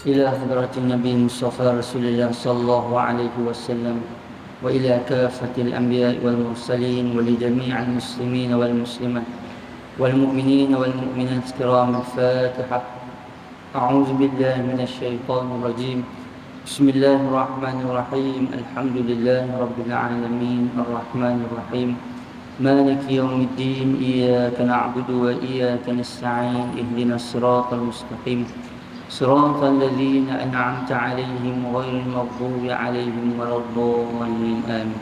إلى حضرة النبي المصطفى رسول الله صلى الله عليه وسلم وإلى كافة الأنبياء والمرسلين ولجميع المسلمين والمسلمات والمؤمنين والمؤمنات الكرام. الفاتحة. أعوذ بالله من الشيطان الرجيم. بسم الله الرحمن الرحيم. الحمد لله رب العالمين الرحمن الرحيم مالك يوم الدين. إياك نعبد وإياك نستعين. اهدنا الصراط المستقيم صراط الذين أنعمت عليهم غير المغضوب عليهم ولا الضالين. آمين.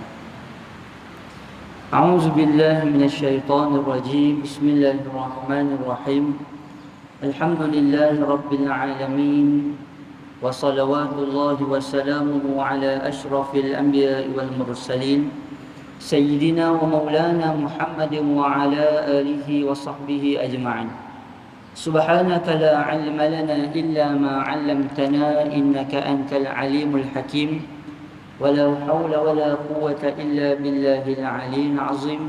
أعوذ بالله من الشيطان الرجيم. بسم الله الرحمن الرحيم. الحمد لله رب العالمين وصلوات الله وسلامه على أشرف الأنبياء والمرسلين سيدنا ومولانا محمد وعلى آله وصحبه أجمعين. سبحانك لا علم لنا إلا ما علمتنا إنك أنت العليم الحكيم. ولا حول ولا قوة إلا بالله العلي العظيم.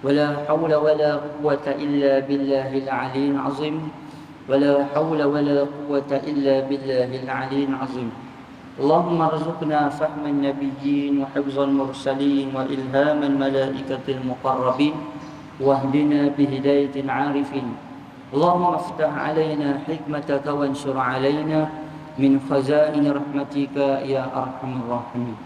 ولا حول ولا قوة إلا بالله العلي العظيم. ولا حول ولا قوة إلا بالله العلي العظيم. اللهم ارزقنا فهم النبيين وحفظ المرسلين وإلهام الملائكة المقربين واهدنا بهداية العارفين. اللهم افتح علينا حكمتك وانشر علينا من خزائن رحمتك يا أرحم الراحمين.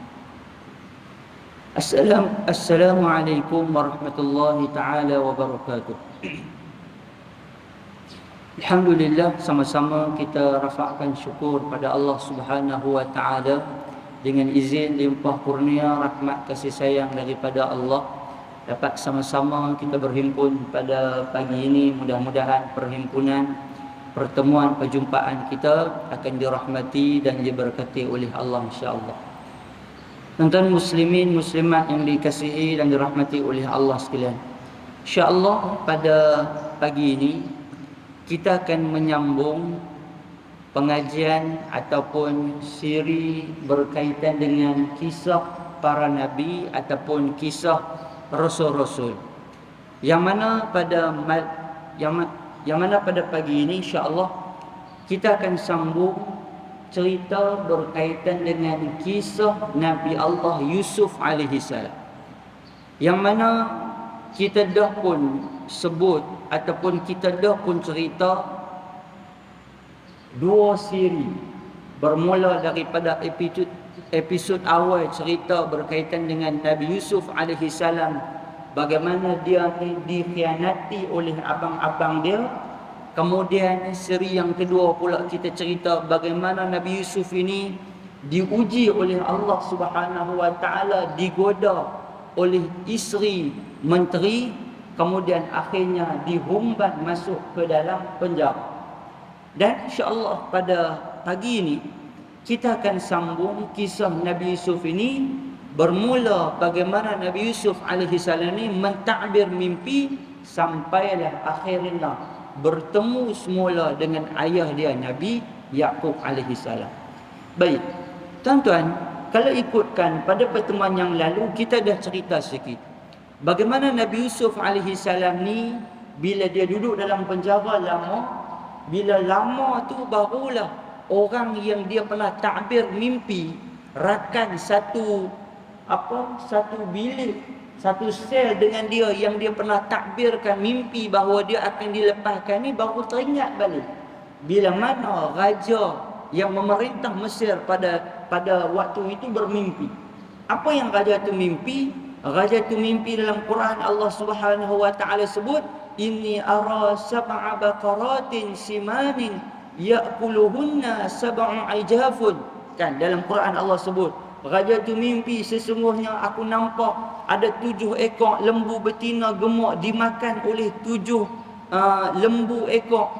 السلام عليكم ورحمة الله تعالى وبركاته. Alhamdulillah, sama-sama kita rafakkan syukur pada Allah Subhanahu wa taala dengan izin limpah kurnia rahmat kasih sayang daripada Allah dapat sama-sama kita berhimpun pada pagi ini. Mudah-mudahan perhimpunan, pertemuan, perjumpaan kita akan dirahmati dan diberkati oleh Allah insya-Allah. Tuan-tuan muslimin muslimat yang dikasihi dan dirahmati oleh Allah sekalian, insya-Allah pada pagi ini kita akan menyambung pengajian ataupun siri berkaitan dengan kisah para nabi ataupun kisah rasul-rasul. Yang mana pada pagi ini insya-Allah kita akan sambung cerita berkaitan dengan kisah Nabi Allah Yusuf alaihi salam. Yang mana kita dah pun sebut ataupun kita dah pun cerita dua siri bermula daripada episod awal cerita berkaitan dengan Nabi Yusuf alaihi salam, bagaimana dia dikhianati oleh abang-abang dia. Kemudian siri yang kedua pula kita cerita bagaimana Nabi Yusuf ini diuji oleh Allah Subhanahu wa taala, digoda oleh isteri menteri, kemudian akhirnya dihumban masuk ke dalam penjara. Dan insya-Allah pada pagi ini kita akan sambung kisah Nabi Yusuf ini, bermula bagaimana Nabi Yusuf alaihi salam ini mentakbir mimpi sampailah akhirnya bertemu semula dengan ayah dia Nabi Yaqub alaihi salam. Baik, tuan-tuan, kalau ikutkan pada pertemuan yang lalu kita dah cerita sikit bagaimana Nabi Yusuf alaihi salam ni bila dia duduk dalam penjara lama, bila lama tu barulah orang yang dia pernah takbir mimpi rakan satu bilik, satu sel dengan dia yang dia pernah takbirkan mimpi bahawa dia akan dilepaskan ni, baru teringat balik bila mana raja yang memerintah Mesir pada waktu itu bermimpi. Apa yang raja tu mimpi? Raja tu mimpi dalam Quran Allah Subhanahu wa taala sebut, inni ara sab'a baqaratin simanin ya'kuluhunna sab'u ijafun. Kan dalam Quran Allah sebut, raja tu mimpi sesungguhnya aku nampak ada 7 ekor lembu betina gemuk dimakan oleh 7 lembu ekor,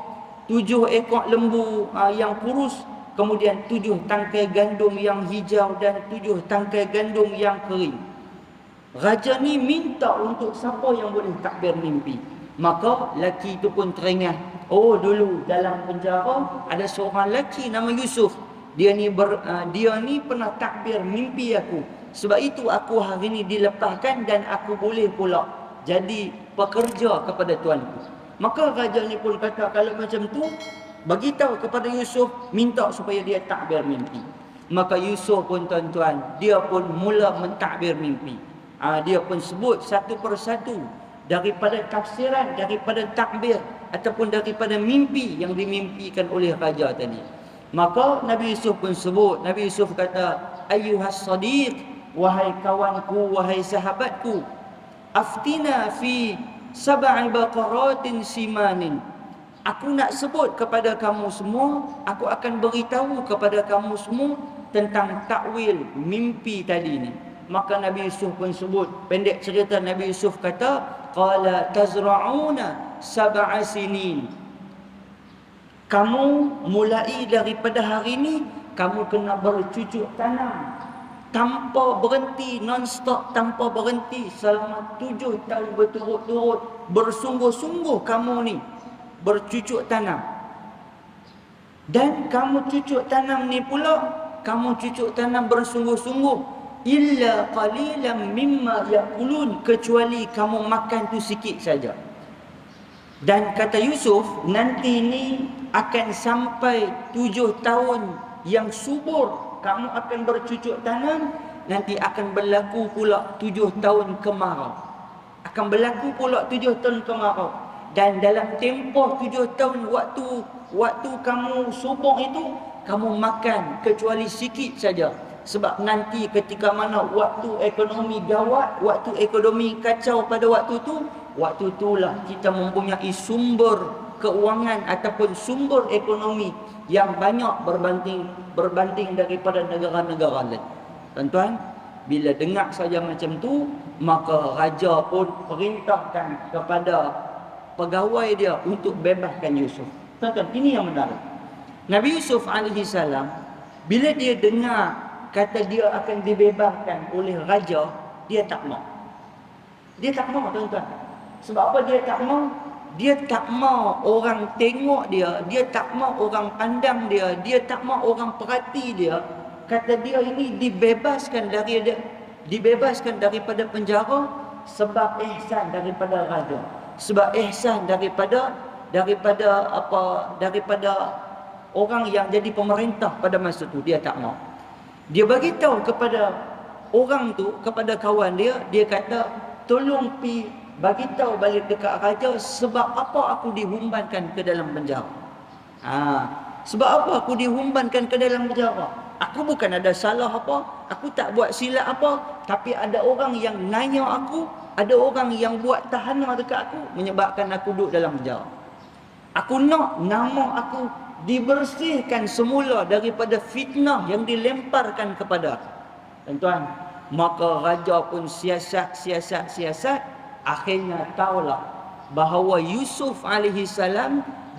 7 ekor lembu yang kurus, kemudian 7 tangkai gandum yang hijau dan 7 tangkai gandum yang kering. Raja ni minta untuk siapa yang boleh takbir mimpi. Maka lelaki itu pun teringat, oh dulu dalam penjara ada seorang lelaki nama Yusuf. Dia ni pernah takbir mimpi aku. Sebab itu aku hari ni dilepaskan dan aku boleh pula jadi pekerja kepada tuanku. Maka raja ni pun kata, kalau macam tu bagi tahu kepada Yusuf, minta supaya dia takbir mimpi. Maka Yusuf pun tuan-tuan, dia pun mula mentakbir mimpi. Dia pun sebut satu persatu daripada tafsiran, daripada takbir ataupun daripada mimpi yang dimimpikan oleh raja tadi. Maka Nabi Yusuf pun sebut, Nabi Yusuf kata, ayyuhas sadiq, wahai kawanku, wahai sahabatku, aftina fi sab'i baqaratin simanin. Aku nak sebut kepada kamu semua, aku akan beritahu kepada kamu semua tentang takwil mimpi tadi ni. Maka Nabi Yusuf pun sebut, pendek cerita Nabi Yusuf kata, qala tazra'una sab'a sinin. Kamu mulai daripada hari ni, kamu kena bercucuk tanam tanpa berhenti, non-stop, tanpa berhenti selama 7 tahun berturut-turut. Bersungguh-sungguh kamu ni bercucuk tanam. Dan kamu cucuk tanam ni pula, kamu cucuk tanam bersungguh-sungguh, illa qalilan mimma yaqulun, kecuali kamu makan tu sikit saja. Dan kata Yusuf, nanti ni akan sampai 7 tahun yang subur, kamu akan bercucuk tanam, nanti akan berlaku pula 7 tahun kemarau. Akan berlaku pula 7 tahun kemarau. Dan dalam tempoh 7 tahun waktu kamu subur itu, kamu makan kecuali sikit saja. Sebab nanti ketika mana waktu ekonomi gawat, waktu ekonomi kacau pada waktu itulah kita mempunyai sumber keuangan ataupun sumber ekonomi yang banyak berbanding daripada negara-negara lain. Tuan-tuan, bila dengar saja macam tu, maka raja pun perintahkan kepada pegawai dia untuk bebaskan Yusuf. Tuan-tuan, ini yang menarik. Nabi Yusuf AS, bila dia dengar kata dia akan dibebaskan oleh raja, dia tak mau. Dia tak mau, tuan-tuan. Sebab apa dia tak mau? Dia tak mau orang tengok dia, dia tak mau orang pandang dia, dia tak mau orang perhati dia. Kata dia ini dibebaskan daripada penjara sebab ihsan daripada raja. Sebab ihsan daripada orang yang jadi pemerintah pada masa tu. Dia tak mau. Dia bagi tahu kepada orang tu, kepada kawan dia, dia kata, tolong pi bagi tahu balik dekat raja sebab apa aku dihumbankan ke dalam penjara. Sebab apa aku dihumbankan ke dalam penjara? Aku bukan ada salah apa, aku tak buat silap apa, tapi ada orang yang nanya aku, ada orang yang buat tahanan dekat aku, menyebabkan aku duduk dalam penjara. Aku nak nama aku dibersihkan semula daripada fitnah yang dilemparkan kepada aku. Tuan-tuan, maka raja pun siasat, akhirnya tahulah bahawa Yusuf AS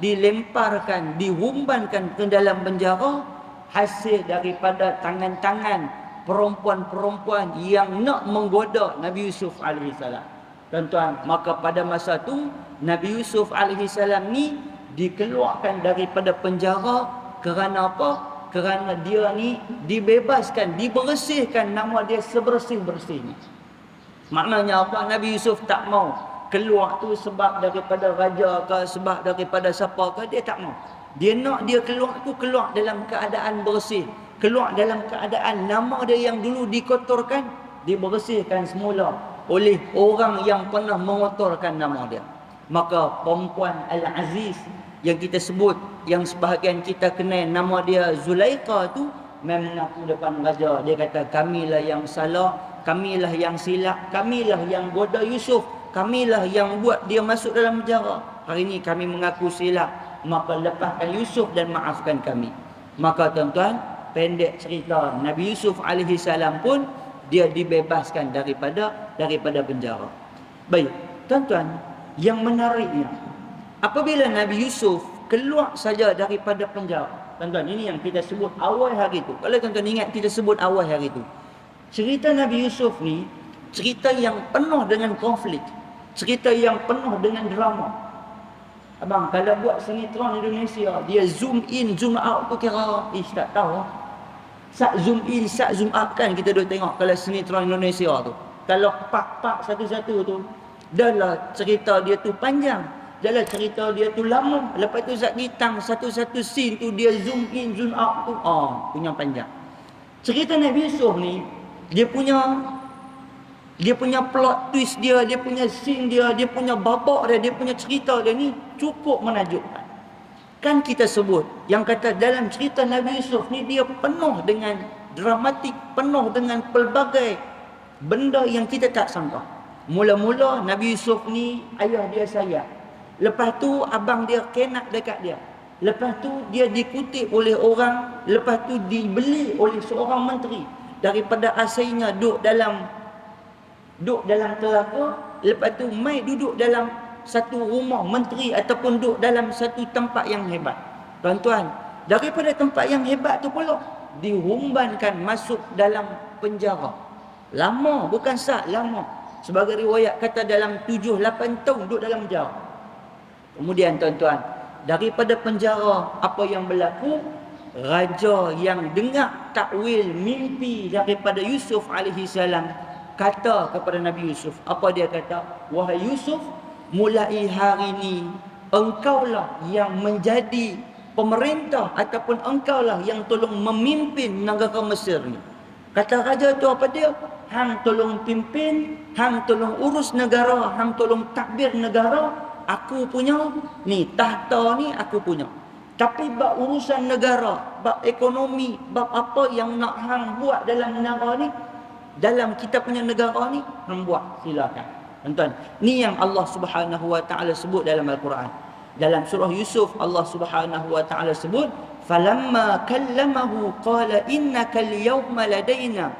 dilemparkan, dihumbankan ke dalam penjara hasil daripada tangan-tangan perempuan-perempuan yang nak menggoda Nabi Yusuf AS. Tuan-tuan, maka pada masa tu Nabi Yusuf AS ni dikeluarkan daripada penjara kerana apa? Kerana dia ni dibebaskan, dibersihkan nama dia sebersih-bersihnya. Maknanya apa? Nabi Yusuf tak mau keluar tu sebab daripada raja ke, sebab daripada siapa ke, dia tak mau. Dia nak dia keluar tu keluar dalam keadaan bersih, keluar dalam keadaan nama dia yang dulu dikotorkan dibersihkan semula oleh orang yang pernah mengotorkan nama dia. Maka perempuan Al-Aziz yang kita sebut, yang sebahagian kita kenal nama dia Zulaikha tu, mengaku depan raja. Dia kata, kamilah yang salah, kamilah yang silap, kamilah yang goda Yusuf, kamilah yang buat dia masuk dalam penjara. Hari ini kami mengaku silap, maka lepaskan Yusuf dan maafkan kami. Maka tuan-tuan, pendek cerita, Nabi Yusuf AS pun dia dibebaskan daripada penjara. Baik, tuan-tuan, yang menariknya, apabila Nabi Yusuf keluar saja daripada penjara, tuan-tuan, ini yang kita sebut awal hari itu. Kalau tuan-tuan ingat, kita sebut awal hari itu. Cerita Nabi Yusuf ni cerita yang penuh dengan konflik, cerita yang penuh dengan drama. Abang, kalau buat sinetron Indonesia, dia zoom in, zoom out tu kira tak tahu. Sat zoom in, sat zoom out kan kita duk tengok kalau sinetron Indonesia tu. Kalau part-part satu-satu tu, dah lah cerita dia tu panjang. Jalan cerita dia tu lama. Lepas tu satu-satu scene tu dia zoom in, zoom out tu. Punya panjang. Cerita Nabi Yusuf ni, dia punya plot twist dia punya scene dia punya babak dia punya cerita dia ni cukup menakjubkan. Kan kita sebut, yang kata dalam cerita Nabi Yusuf ni dia penuh dengan dramatik, penuh dengan pelbagai benda yang kita tak sangka. Mula-mula Nabi Yusuf ni ayah dia sayang. Lepas tu abang dia kenak dekat dia. Lepas tu dia dikutip oleh orang. Lepas tu dibeli oleh seorang menteri. Daripada asalnya duduk dalam telaga. Lepas tu mai duduk dalam satu rumah menteri ataupun duduk dalam satu tempat yang hebat. Tuan-tuan, daripada tempat yang hebat tu pula dihumbankan masuk dalam penjara. Lama, bukan sat, lama. Sebagai riwayat kata dalam 7-8 tahun duduk dalam penjara. Kemudian tuan-tuan, daripada penjara apa yang berlaku? Raja yang dengar takwil mimpi daripada Yusuf alaihi salam kata kepada Nabi Yusuf. Apa dia kata? Wahai Yusuf, mulai hari ini engkaulah yang menjadi pemerintah ataupun engkaulah yang tolong memimpin negara Mesir ni. Kata raja tu apa dia? Hang tolong pimpin, hang tolong urus negara, hang tolong takbir negara. Aku punya ni, tahta ni aku punya. Tapi bab urusan negara, bab ekonomi, bab apa yang nak hang buat dalam negara ni, dalam kita punya negara ni, hang buat, silakan. Tuan-tuan, ni yang Allah Subhanahu wa taala sebut dalam Al-Quran. Dalam surah Yusuf, Allah Subhanahu wa taala sebut, falamma kallamahu qala innaka al-yawma ladaina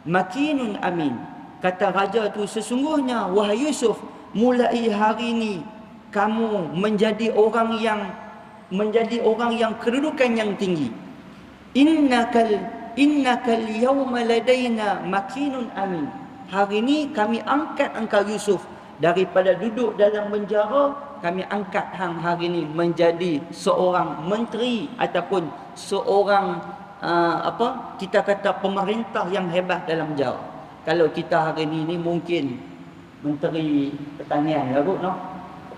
makinun amin. Kata raja tu, sesungguhnya wahai Yusuf, mulai hari ini kamu menjadi orang yang kedudukan yang tinggi. Innakal yawma ladaina makinun amin. Hari ini kami angkat engkau Yusuf daripada duduk dalam penjara, kami angkat hang hari ini menjadi seorang menteri ataupun seorang kita kata pemerintah yang hebat dalam penjara. Kalau kita hari ini mungkin menteri pertanian lah kot, no?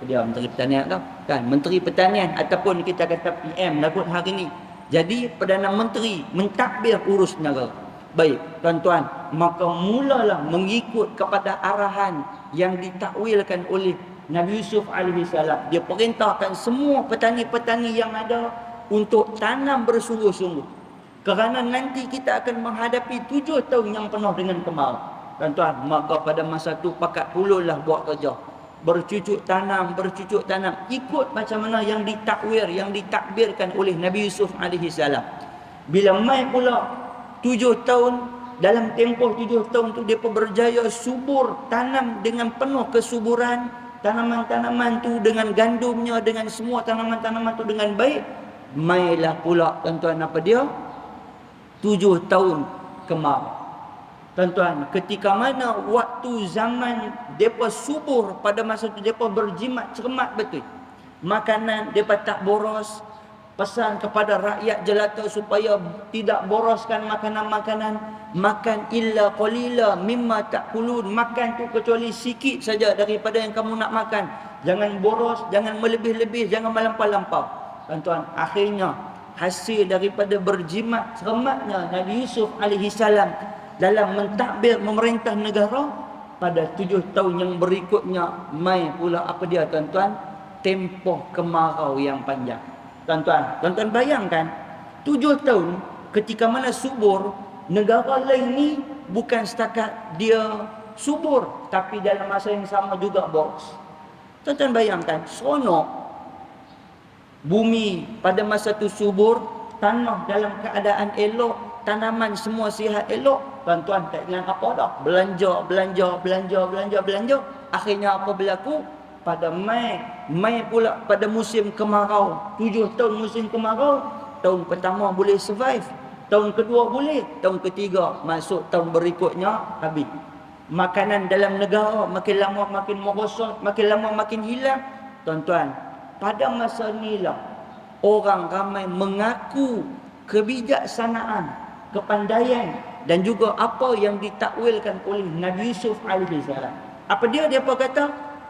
Dia menteri pertanian tau kan, menteri pertanian ataupun kita kata PM lah kot hari ni. Jadi Perdana Menteri mentadbir urus negara. Baik tuan-tuan, maka mulalah mengikut kepada arahan yang ditakwilkan oleh Nabi Yusuf alaihi salam. Dia perintahkan semua petani-petani yang ada untuk tanam bersungguh-sungguh, kerana nanti kita akan menghadapi 7 tahun yang penuh dengan kemarau. Tuan-tuan, maka pada masa tu pakat puluhlah buat kerja, bercucuk tanam, ikut macam mana yang ditakwir, yang ditakbirkan oleh Nabi Yusuf alaihi salam. Bila mai pula 7 tahun, dalam tempoh 7 tahun tu dia berjaya subur, tanam dengan penuh kesuburan, tanaman-tanaman tu dengan gandumnya, dengan semua tanaman-tanaman tu dengan baik. Mailah pula tuan-tuan apa dia? 7 tahun kemarau. Tuan-tuan, ketika mana waktu zaman mereka subur, pada masa itu mereka berjimat cermat betul. Makanan mereka tak boros. Pesan kepada rakyat jelata supaya tidak boroskan makanan-makanan. Makan illa qalila mimma ta'kulun. Makan tu kecuali sikit saja daripada yang kamu nak makan. Jangan boros, jangan melebih-lebih, jangan melampau-lampau. Tuan-tuan, akhirnya hasil daripada berjimat cermatnya Nabi Yusuf alaihi salam dalam mentadbir memerintah negara, pada 7 tahun yang berikutnya mai pula apa dia tuan-tuan? Tempoh kemarau yang panjang. Tuan-tuan bayangkan 7 tahun ketika mana subur, negara lain ni bukan setakat dia subur, tapi dalam masa yang sama juga boros. Tuan-tuan bayangkan, seronok bumi pada masa tu subur, tanah dalam keadaan elok, tanaman semua sihat elok. Tuan-tuan tak ingat apa dah, belanja. Akhirnya apa berlaku? Pada Mai pula pada musim kemarau, 7 tahun musim kemarau. Tahun pertama boleh survive, tahun kedua boleh, tahun ketiga masuk tahun berikutnya habis. Makanan dalam negara makin lama makin merosot, makin lama makin hilang. Tuan-tuan, pada masa inilah orang ramai mengaku kebijaksanaan, kepandaian dan juga apa yang ditakwilkan oleh Nabi Yusuf alaihi salam. Apa dia apa kata?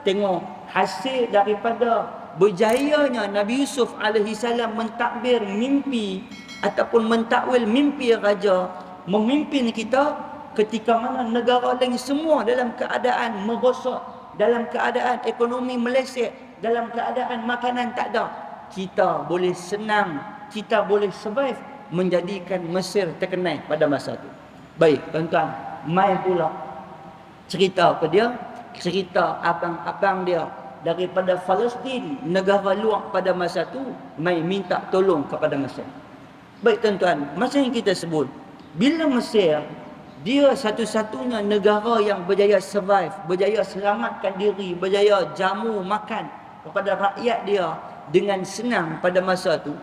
tengok hasil daripada berjayanya Nabi Yusuf alaihi salam mentadbir mimpi ataupun mentakwil mimpi raja, memimpin kita ketika mana negara lain semua dalam keadaan merosot, dalam keadaan ekonomi meleset, dalam keadaan makanan tak ada, kita boleh senang, kita boleh survive, menjadikan Mesir terkenal pada masa itu. Baik, tuan-tuan, mai pula cerita apa dia? Cerita abang-abang dia daripada Palestin, negara luar pada masa tu, mai minta tolong kepada Mesir. Baik tuan-tuan, macam yang kita sebut, bila Mesir dia satu-satunya negara yang berjaya survive, berjaya selamatkan diri, berjaya jamu makan kepada rakyat dia dengan senang pada masa tu,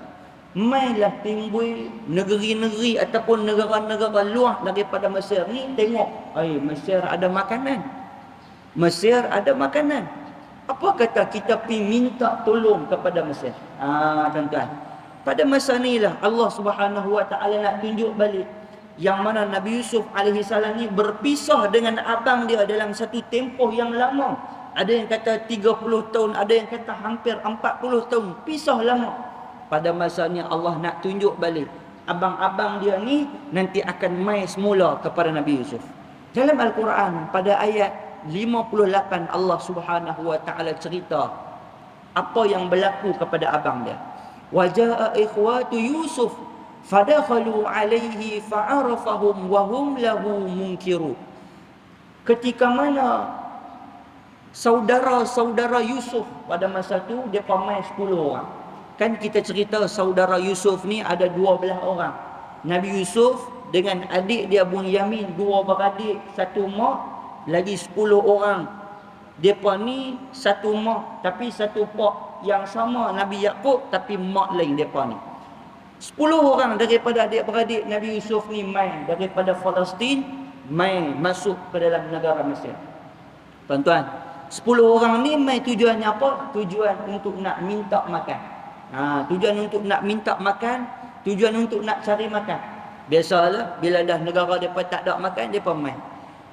mainlah timbul negeri-negeri ataupun negara-negara luar daripada Mesir ni tengok, Mesir ada makanan, Mesir ada makanan. Apa kata kita pergi minta tolong kepada Mesir? Tuan-tuan, pada masa ni lah Allah Subhanahu Wa Taala nak tunjuk balik yang mana Nabi Yusuf alaihi salam ni berpisah dengan abang dia dalam satu tempoh yang lama. Ada yang kata 30 tahun, ada yang kata hampir 40 tahun, pisah lama. Pada masa ni Allah nak tunjuk balik abang-abang dia ni nanti akan mai semula kepada Nabi Yusuf. Dalam Al-Quran pada ayat 58 Allah Subhanahu Wa Taala cerita apa yang berlaku kepada abang dia. Wa jaa ikhwatu Yusuf fadakhalu alaihi fa'arafahum wa hum lahu munkiru. Ketika mana saudara-saudara Yusuf pada masa tu dia ramai 10 orang. Kan kita cerita saudara Yusuf ni ada 12 orang. Nabi Yusuf dengan adik dia Bunyamin, 2 beradik, 1 mak, lagi 10 orang. Depa ni 1 mak tapi 1 pak yang sama Nabi Yaqub tapi mak lain depa ni. 10 orang daripada adik-beradik Nabi Yusuf ni main daripada Palestin, main masuk ke dalam negara Mesir. Tuan-tuan, 10 orang ni main tujuannya apa? Tujuan untuk nak minta makan. Tujuan untuk nak minta makan, tujuan untuk nak cari makan. Biasalah bila dah negara depa tak ada makan, depa main.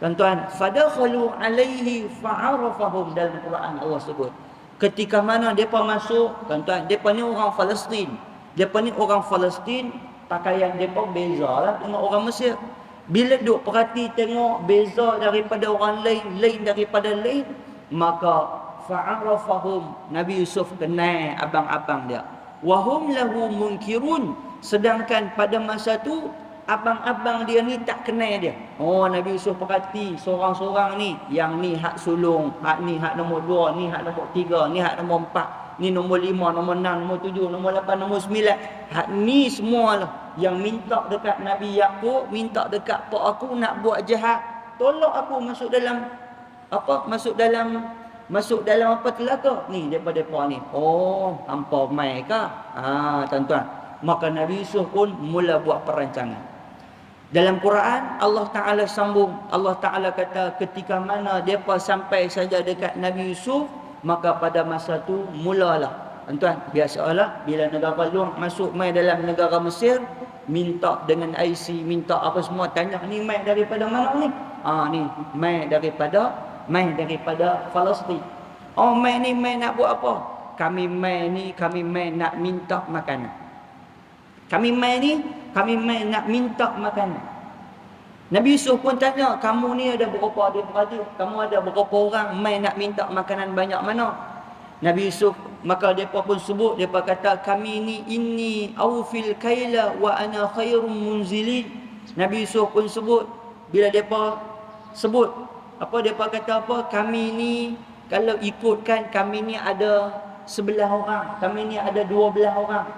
Tuan-tuan, fadakhalu alaihi fa'arafahum, dalam Quran Allah sebut. Ketika mana depa masuk, tuan-tuan, depa ni orang Palestin. Depa ni orang Palestin, pakaian depa bezalah dengan orang Mesir. Bila duk perhati tengok beza daripada orang lain, lain daripada lain, maka fa'arafahum, Nabi Yusuf kenal abang-abang dia. Wa hum lahu munkirun, sedangkan pada masa tu abang-abang dia ni tak kenal dia. Nabi Yusuf perhati seorang-seorang ni, yang ni hak sulung, hak ni hak nombor 2, ni hak nombor 3, ni hak nombor 4, ni nombor 5, nombor 6, nombor 7, nombor 8, nombor 9. Hak ni semualah yang minta dekat Nabi Yaqub, minta dekat pak aku nak buat jahat, tolong aku masuk dalam apa? Masuk dalam apa telaga ni daripada depa ni. Hampa mai ke? Tuan-tuan, maka Nabi Yusuf pun mula buat perancangan. Dalam Quran Allah Ta'ala sambung, Allah Ta'ala kata ketika mana mereka sampai saja dekat Nabi Yusuf, maka pada masa tu mulalah. Tuan-tuan, biasalah bila negara luar masuk mai dalam negara Mesir, minta dengan IC, minta apa semua, tanya ni mai daripada mana ni? Ni mai daripada Palestin. Mai ni mai nak buat apa? Kami mai nak minta makanan. Kami mai nak minta makanan. Nabi Yusuf pun tanya, kamu ni ada berapa adik-beradik? Kamu ada berapa orang mai nak minta makanan banyak mana? Nabi Yusuf, maka mereka pun sebut, mereka kata, kami ni inni awfil kaila wa ana khairum munzilin. Nabi Yusuf pun sebut, bila mereka sebut, mereka kata apa? Kami ni, kalau ikutkan, kami ni ada 11 orang. Kami ni ada 12 orang.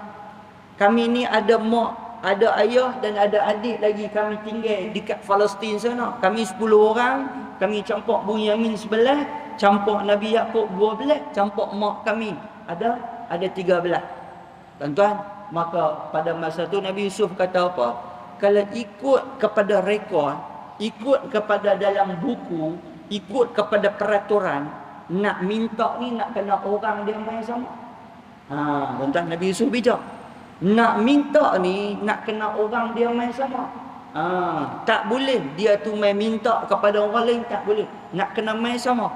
Kami ni ada mak, ada ayah dan ada adik lagi kami tinggal dekat Palestin sana. Kami 10 orang, kami campur Bunyamin sebelah, campur Nabi Yaqub 12, campur mak kami ada 13. Tuan-tuan, maka pada masa tu Nabi Yusuf kata apa? Kalau ikut kepada rekod, ikut kepada dalam buku, ikut kepada peraturan, nak minta ni nak kena orang dia main sama. Tuan-tuan, Nabi Yusuf bijak. Nak minta ni nak kena orang dia main sama. Tak boleh dia tu main minta kepada orang lain, tak boleh. Nak kena main sama.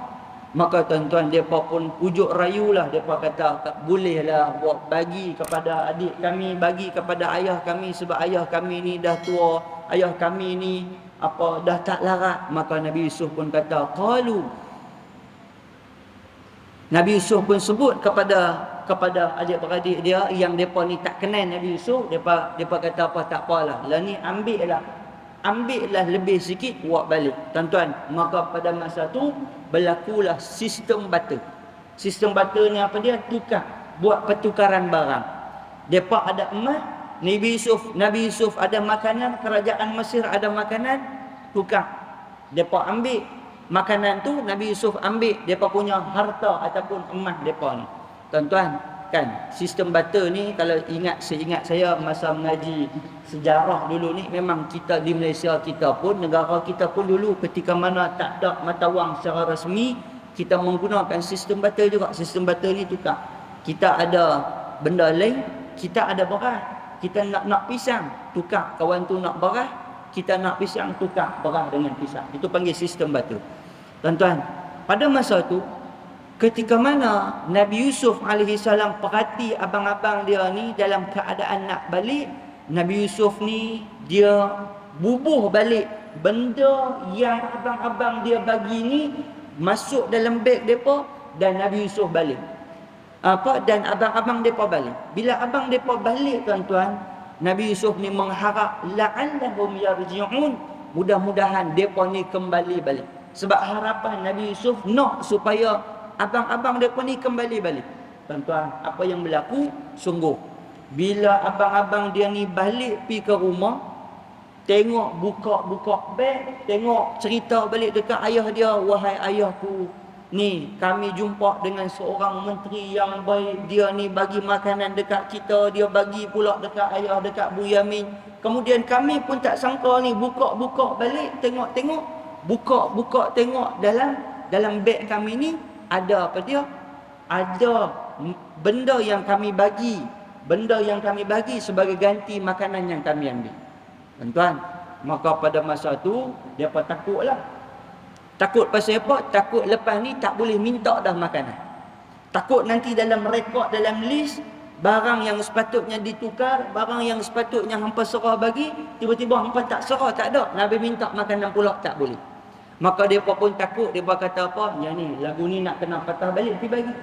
Maka tuan-tuan, mereka pun pujuk rayulah. Mereka kata, bolehlah buat bagi kepada adik kami, bagi kepada ayah kami, sebab ayah kami ni dah tua, ayah kami ni dah tak larat. Maka Nabi Yusuf pun kata, qalu. Nabi Yusuf pun sebut kepada adik-beradik dia yang mereka ni tak kenal Nabi Yusuf. Mereka kata apa, tak apalah, lah ni ambillah lebih sikit, buat balik. Tuan-tuan, maka pada masa tu berlakulah sistem barter. Sistem barter ni apa dia? Tukar, buat pertukaran barang. Depa ada emas, Nabi Yusuf ada makanan, kerajaan Mesir ada makanan, tukar. Depa ambil makanan tu, Nabi Yusuf ambil depa punya harta ataupun emas depa ni. Tuan-tuan, kan sistem barter ni, kalau seingat saya masa mengaji sejarah dulu ni, memang kita di Malaysia kita pun, negara kita pun dulu ketika mana tak ada mata wang secara rasmi, kita menggunakan sistem barter juga. Sistem barter ni tukar. Kita ada benda lain, kita ada beras, kita nak pisang, tukar. Kawan tu nak beras, kita nak pisang, tukar beras dengan pisang. Itu panggil sistem barter. Tuan-tuan, pada masa tu ketika mana Nabi Yusuf AS perhati abang-abang dia ni dalam keadaan nak balik, Nabi Yusuf ni dia bubuh balik benda yang abang-abang dia bagi ni masuk dalam beg depa, dan Nabi Yusuf balik. Dan abang-abang depa balik. Bila abang depa balik, tuan-tuan, Nabi Yusuf ni mengharap la'allahum yarji'un, mudah-mudahan depa ni kembali balik. Sebab harapan Nabi Yusuf nak supaya abang-abang mereka ni kembali balik. Tuan-tuan, apa yang berlaku? Sungguh, bila abang-abang dia ni balik pergi ke rumah, tengok buka beg, tengok cerita balik dekat ayah dia, wahai ayahku, ni kami jumpa dengan seorang menteri yang baik, dia ni bagi makanan dekat kita, dia bagi pula dekat ayah, dekat Bu Yamin. Kemudian kami pun tak sangka ni, buka balik, tengok, buka tengok dalam beg kami ni ada apa dia? Ada benda yang kami bagi sebagai ganti makanan yang kami ambil. Tuan-tuan, maka pada masa tu depa takutlah. Takut pasal apa? Takut lepas ni tak boleh minta dah makanan. Takut nanti dalam rekod, dalam list barang yang sepatutnya ditukar, barang yang sepatutnya hampa serah bagi, tiba-tiba hampa tak serah, tak ada. Nabi minta makanan pula, tak boleh. Maka mereka pun takut. Mereka kata apa? Yang ni, lagu ni nak kena patah balik pergi bagi.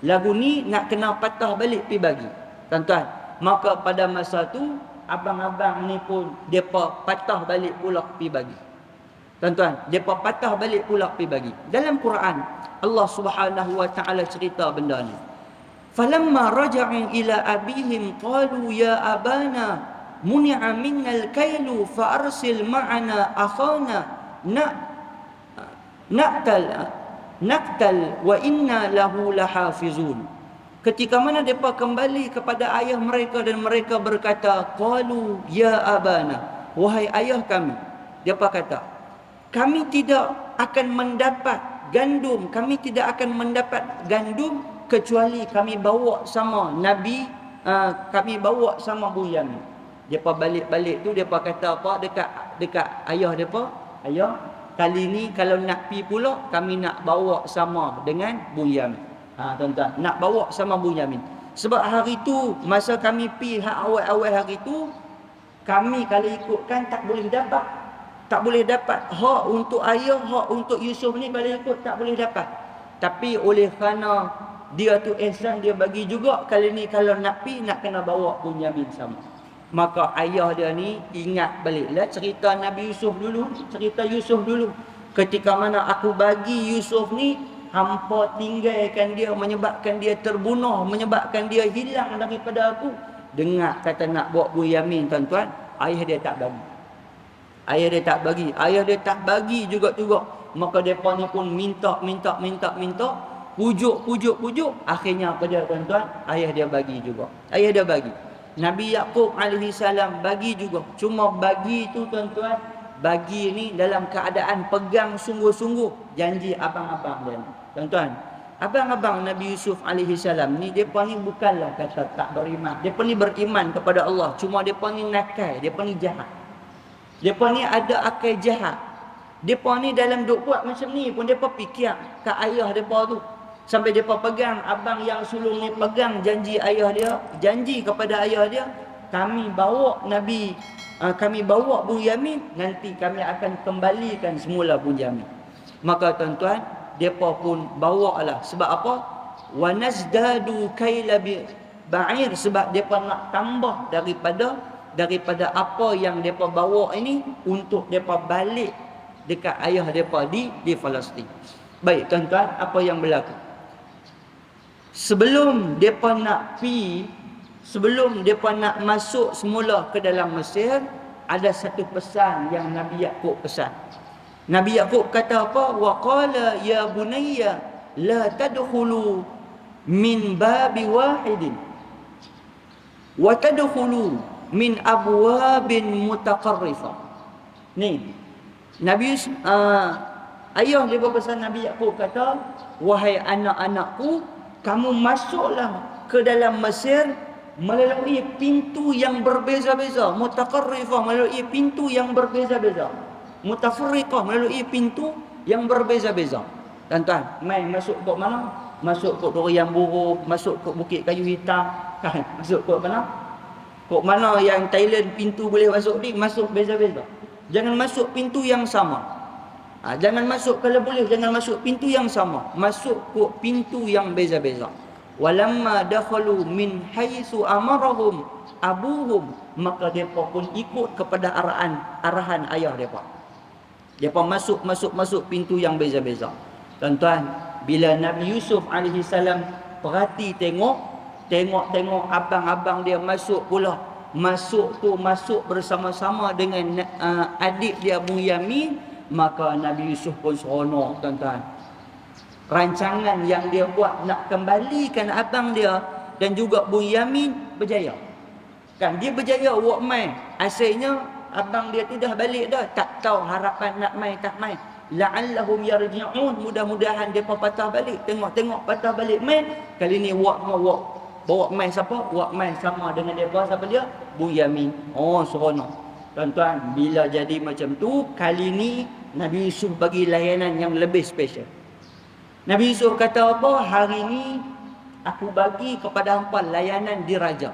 Lagu ni nak kena patah balik pergi bagi. Tuan-tuan, maka pada masa tu abang-abang ni pun mereka patah balik pula pergi bagi. Tuan-tuan, mereka patah balik pula pergi bagi. Dalam Quran, Allah Subhanahu wa taala cerita benda ni. Falamma raja'u ila abihim qalu ya abana muni'a minnal kailu fa arsil ma'ana akhana naktal wa inna lahu lahafizun. Ketika mana mereka kembali kepada ayah mereka dan mereka berkata, qalu ya abana, wahai ayah kami. Mereka kata, kami tidak akan mendapat gandum kecuali kami bawa sama Nabi, kami bawa sama Bu Yamin. Mereka balik-balik tu mereka kata apa dekat ayah mereka, ayah, kali ni kalau nak pi pula, kami nak bawa sama dengan Bu Yamin. Tuan-tuan, nak bawa sama Bu Yamin. Sebab hari tu, masa kami pi awal-awal hari tu, kami kalau ikutkan tak boleh dapat. Tak boleh dapat. Hak untuk ayah, hak untuk Yusuf ni kalau ikut tak boleh dapat. Tapi oleh kerana dia tu ihsan, dia bagi juga, kali ni kalau nak pi, nak kena bawa Bu Yamin sama. Maka ayah dia ni ingat baliklah cerita Nabi Yusuf dulu, cerita Yusuf dulu. Ketika mana aku bagi Yusuf ni, hampa tinggalkan dia, menyebabkan dia terbunuh, menyebabkan dia hilang daripada aku. Dengar kata nak buat Bu Yamin, tuan-tuan, ayah dia tak bagi. Ayah dia tak bagi juga. Maka mereka ni pun minta, pujuk. Akhirnya apa dia, tuan-tuan? Ayah dia bagi juga. Nabi Yaqub alaihi salam bagi juga. Cuma bagi tu, tuan-tuan, bagi ni dalam keadaan pegang sungguh-sungguh janji abang-abang dia. Tuan-tuan, abang-abang Nabi Yusuf alaihi salam ni, depa ni bukanlah kata tak beriman. Depa ni beriman kepada Allah. Cuma depa ni nakal, depa ni jahat. Depa ni ada akal jahat. Depa ni dalam duk buat macam ni pun depa fikir kat ayah depa tu. Sampai depa pegang, abang yang sulung ni pegang janji ayah dia, janji kepada ayah dia, kami bawa Nabi, kami bawa Bunyamin, nanti kami akan kembalikan semula Bunyamin. Maka tuan-tuan, depa pun bawalah. Sebab apa? Wa nazdadu kaila ba'ir, sebab depa nak tambah daripada apa yang depa bawa ini untuk depa balik dekat ayah depa di Palestin. Baik tuan-tuan, apa yang berlaku? Sebelum depa nak masuk semula ke dalam Mesir, ada satu pesan yang Nabi Yaqub pesan. Nabi Yaqub kata apa? Wa qala ya bunayya la tadkhulu min babi wahidin wa tadkhulu min abwabin mutaqarrifah. Ni Nabi ayah dia berpesan, Nabi Yaqub kata, wahai anak-anakku, kamu masuklah ke dalam Mesir melalui pintu yang berbeza-beza. Mutaqarrifah, melalui pintu yang berbeza-beza. Mutafarriqah, melalui pintu yang berbeza-beza. Tuan-tuan, main masuk ke mana? Masuk ke Durian Buruh, masuk ke Bukit Kayu Hitam, kan? Masuk ke mana? Kok mana yang Thailand pintu boleh masuk ni? Masuk beza-beza. Jangan masuk pintu yang sama. Jangan masuk, kalau boleh jangan masuk pintu yang sama. Masuk ke pintu yang beza-beza. Walamma dakhalu min haitsu amarahum abuhum, maka depa pun ikut kepada arahan ayah depa. Depa masuk pintu yang beza-beza. Tuan-tuan, bila Nabi Yusuf alaihi salam perhati tengok abang-abang dia masuk pula. Masuk bersama-sama dengan adik dia Bunyamin, maka Nabi Yusuf pun seronok tuan-tuan. Rancangan yang dia buat nak kembalikan abang dia dan juga Bunyamin berjaya. Kan dia berjaya buat mai. Asalnya abang dia tu dah balik dah, tak tahu harapan nak mai tak mai. La'allahum yarji'un, mudah-mudahan depa patah balik. Tengok patah balik mai. Kali ni bawa mai siapa? Buat mai sama dengan depa, siapa dia? Bunyamin. Oh, seronok. Tuan-tuan, bila jadi macam tu, kali ni Nabi Yusuf bagi layanan yang lebih special. Nabi Yusuf kata apa? Hari ni aku bagi kepada hangpa layanan diraja.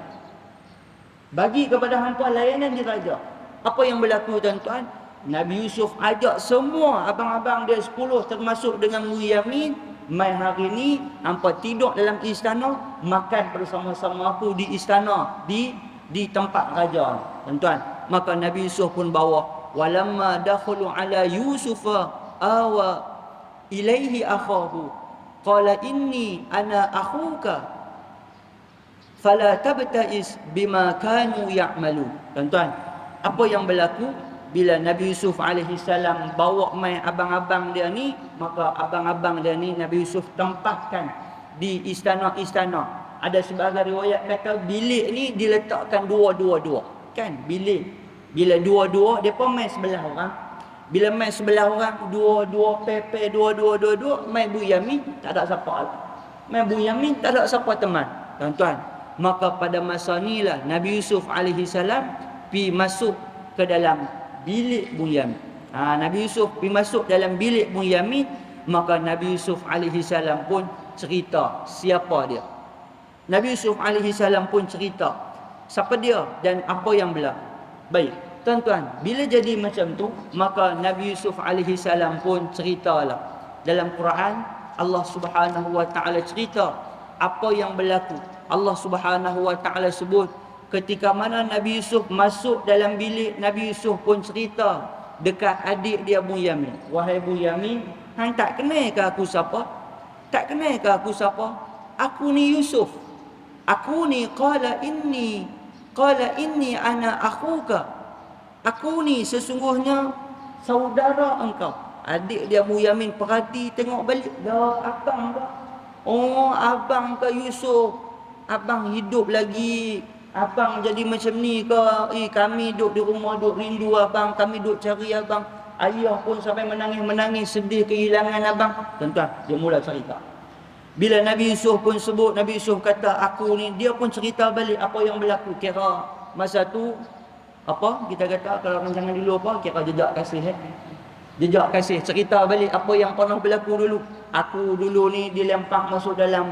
Bagi kepada hangpa layanan diraja. Apa yang berlaku tuan-tuan? Nabi Yusuf ajak semua abang-abang dia 10 termasuk dengan Bunyamin, mai hari ni hangpa tidur dalam istana, makan bersama-sama aku di istana, di tempat raja. Tuan-tuan, maka Nabi Yusuf pun bawa, walamma dakhalu ala Yusufa awa ilaihi akhahu qala inni ana akhuka fala tabtais bima kanu ya'malun. Tuan-tuan, apa yang berlaku bila Nabi Yusuf alaihi salam bawa mai abang-abang dia ni, maka abang-abang dia ni Nabi Yusuf tempatkan di istana-istana. Ada sebagai riwayat kata bilik ni diletakkan dua-dua, kan? Bilik bila dua-dua, depa mai sebelah orang. Bila mai sebelah orang, dua-dua pepe, dua-dua, mai Bunyamin tak ada siapa. Mai Bunyamin tak ada siapa teman. Tuan-tuan, maka pada masa inilah Nabi Yusuf alaihi salam pi masuk ke dalam bilik Bunyamin. Nabi Yusuf pergi masuk dalam bilik Bunyamin, maka Nabi Yusuf alaihi salam pun cerita siapa dia. Nabi Yusuf alaihi salam pun cerita siapa dia dan apa yang berlaku. Baik, tuan-tuan, bila jadi macam tu, maka Nabi Yusuf alaihi salam pun ceritalah. Dalam Quran, Allah Subhanahu wa taala cerita apa yang berlaku. Allah Subhanahu wa taala sebut ketika mana Nabi Yusuf masuk dalam bilik, Nabi Yusuf pun cerita dekat adik dia Bunyamin. Wahai Bunyamin, hang tak kenal ke aku siapa? Tak kenal ke aku siapa? Aku ni Yusuf. Aku ni qala inni ana akhuka. Aku ni sesungguhnya saudara engkau. Adik dia Bunyamin perhati tengok balik. Dah abang dah. Oh, abang ke Yusuf? Abang hidup lagi. Abang jadi macam ni ke? Kami duduk di rumah, duduk rindu abang. Kami duduk cari abang. Ayah pun sampai menangis-menangis sedih kehilangan abang. Tuan-tuan, dia mula cerita. Bila Nabi Yusuf pun sebut, Nabi Yusuf kata aku ni, dia pun cerita balik apa yang berlaku. Kira masa tu, apa kita kata kalau rancangan dulu apa, kira jejak kasih. Jejak kasih, cerita balik apa yang pernah berlaku dulu. Aku dulu ni dilempak masuk dalam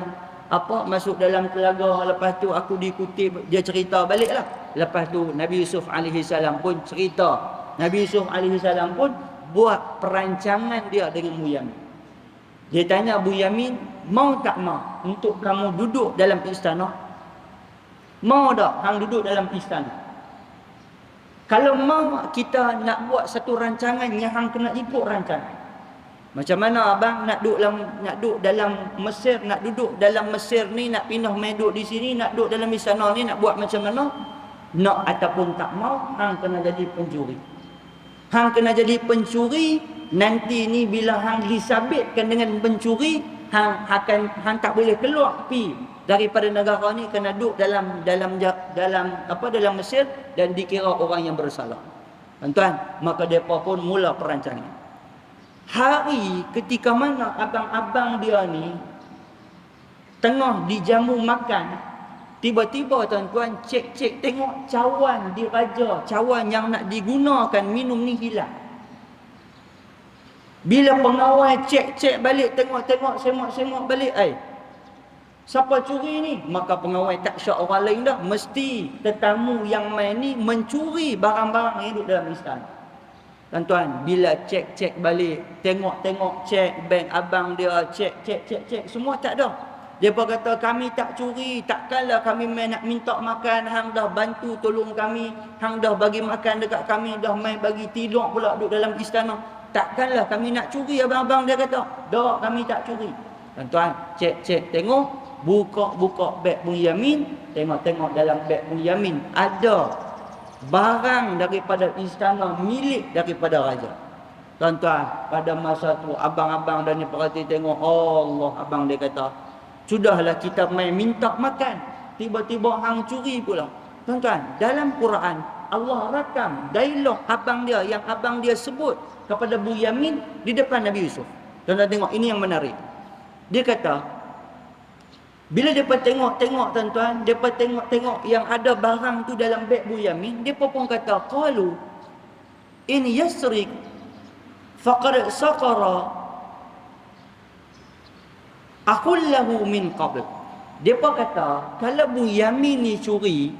masuk dalam telaga, lepas tu aku dikutip, dia cerita baliklah. Lepas tu Nabi Yusuf alaihi salam pun cerita. Nabi Yusuf alaihi salam pun buat perancangan dia dengan Bunyamin. Dia tanya Bunyamin, mau tak mau untuk kamu duduk dalam istana? Mau tak hang duduk dalam istana? Kalau mau, kita nak buat satu rancangan yang hang kena ikut rancangan. Macam mana abang nak duduk dalam Mesir, nak duduk dalam Mesir ni, nak pindah mai duduk di sini, nak duduk dalam istana ni, nak buat macam mana? Nak ataupun tak mau, hang kena jadi pencuri. Hang kena jadi pencuri, nanti ni bila hang disabitkan dengan pencuri, hang tak boleh keluar pi daripada negara ni, kena duduk dalam Mesir dan dikira orang yang bersalah. Tuan-tuan, maka depa pun mula perancangan. Hari ketika mana abang-abang dia ni tengah dijamu makan, tiba-tiba tuan-tuan cek tengok cawan diraja, cawan yang nak digunakan minum ni hilang. Bila pengawal cek balik, tengok semok balik, siapa curi ni? Maka pengawal tak syak orang lain dah, mesti tetamu yang main ni mencuri barang-barang yang duduk dalam istana. Tuan-tuan, bila cek balik, tengok cek bank abang dia, cek semua tak ada. Depa kata kami tak curi, takkanlah kami main nak minta makan, hang dah bantu tolong kami, hang dah bagi makan dekat kami, dah main bagi tidur pula duduk dalam istana. Takkanlah kami nak curi, abang-abang dia kata. Dak, kami tak curi. Tuan-tuan, cek tengok, buka beg Bunyamin, tengok dalam beg Bunyamin ada barang daripada istana milik daripada raja. Tuan-tuan, pada masa tu abang-abang dan ni perhati tengok, Allah, abang dia kata, sudahlah kita main minta makan, tiba-tiba hang curi pula. Tuan-tuan, dalam Quran Allah rakam dialog abang dia yang abang dia sebut kepada Bunyamin di depan Nabi Yusuf. Tuan-tuan tengok, ini yang menarik. Dia kata, bila depa tengok tuan-tuan, depa tengok yang ada barang tu dalam beg Bunyamin, depa pun kata, qalu in yasriq faqad saqara akhullahu min qabl. Depa kata, kalau Bunyamin ni curi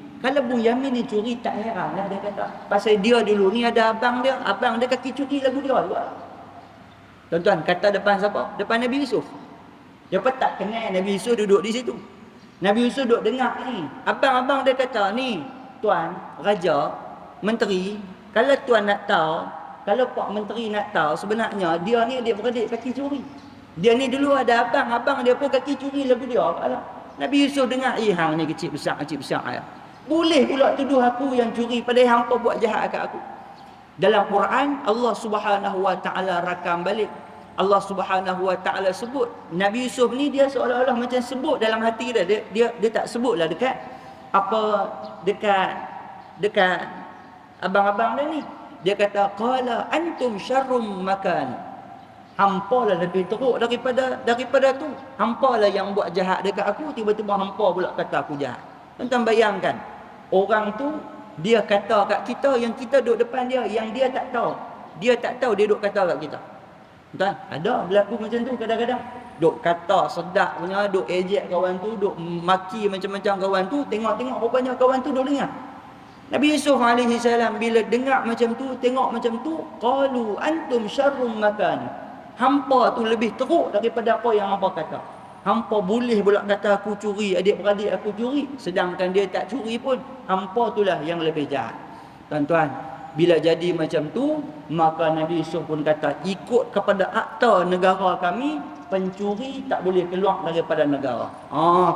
tak heranlah, dia kata. Pasal dia dulu ni ada abang dia kaki curi lagu dia juga. Tuan-tuan, kata depan siapa? Depan Nabi Yusuf. Dia pun tak kenal Nabi Yusuf duduk di situ. Nabi Yusuf duduk dengar ni. Abang-abang dia kata, ni tuan, raja, menteri, kalau tuan nak tahu, kalau Pak Menteri nak tahu, sebenarnya dia ni adik-beradik kaki curi. Dia ni dulu ada abang dia pun kaki curi lagu dia. Nabi Yusuf dengar, hang ni kecil besar ya. Boleh pula tuduh aku yang curi, padahal hampa buat jahat kat aku. Dalam Quran, Allah Subhanahu Wa Taala rakam balik. Allah Subhanahu Wa Taala sebut Nabi Yusuf ni, dia seolah-olah macam sebut dalam hati dia tak sebutlah dekat abang-abang dia ni. Dia kata, qala antum syarrum makan. Hampa lah lebih teruk daripada tu. Hampa lah yang buat jahat dekat aku, tiba-tiba hampa pula kata aku jahat. Tuan-tuan bayangkan, orang tu dia kata kat kita yang kita duduk depan dia, yang dia tak tahu dia duduk kata kat kita. Tuan, ada berlaku macam tu kadang-kadang. Duk kata sedap punya, duk ejek kawan tu, duk maki macam-macam kawan tu, tengok rupanya kawan tu duk dengar. Nabi Yusuf alaihi salam bila dengar macam tu, tengok macam tu, qalu antum syarrum makan. Hampa tu lebih teruk daripada apa yang hampa kata. Hampa boleh pula kata aku curi, adik-beradik aku curi, sedangkan dia tak curi pun. Hampa itulah yang lebih jahat. Tuan-tuan, bila jadi macam tu, maka Nabi Yusuf pun kata, ikut kepada akta negara kami, pencuri tak boleh keluar daripada negara.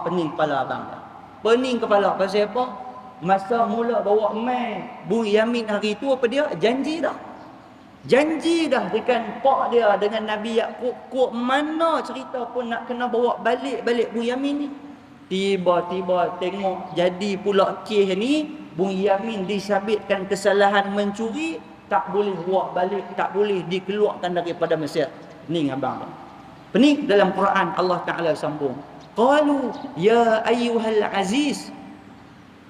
Pening kepala abang dah. Pening kepala pasal apa? Masa mula bawa mai Bunyamin hari tu, apa dia? Janji dah dengan pak dia, dengan Nabi Yaqub, kok mana cerita pun nak kena bawa balik Bunyamin ni. Tiba-tiba tengok jadi pula kes ni, Bunyamin disabitkan kesalahan mencuri, tak boleh bawa balik, tak boleh dikeluarkan daripada Mesir. Pening abang. Pening. Dalam Quran Allah Ta'ala sambung, qalu ya ayyuhal aziz.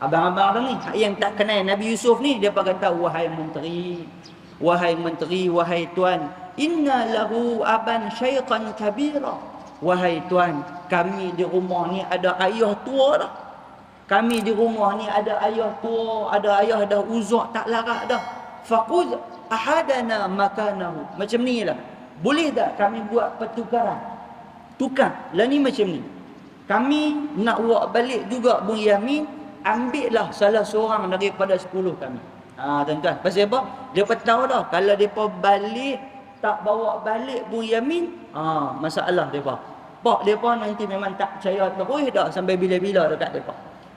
Abang-abang ni yang tak kenal Nabi Yusuf ni, dia kata, wahai menteri, wahai tuan, inna lahu aban syaikhan kabira. Wahai tuan, kami di rumah ni ada ayah tua dah. Kami di rumah ni ada ayah tua, ada ayah dah uzak tak larat dah. Faqud ahadana makanahu. Macam ni lah. Boleh tak kami buat pertukaran? Tukar. Lah ni macam ni. Kami nak buat balik juga Bunyamin, ambillah salah seorang daripada 10 kami. Tuan-tuan, pasal apa? Depa tahu dah kalau depa balik tak bawa balik Bunyamin, masalah depa. Pak depa nanti memang tak percaya terus dah sampai bila-bila dekat depa.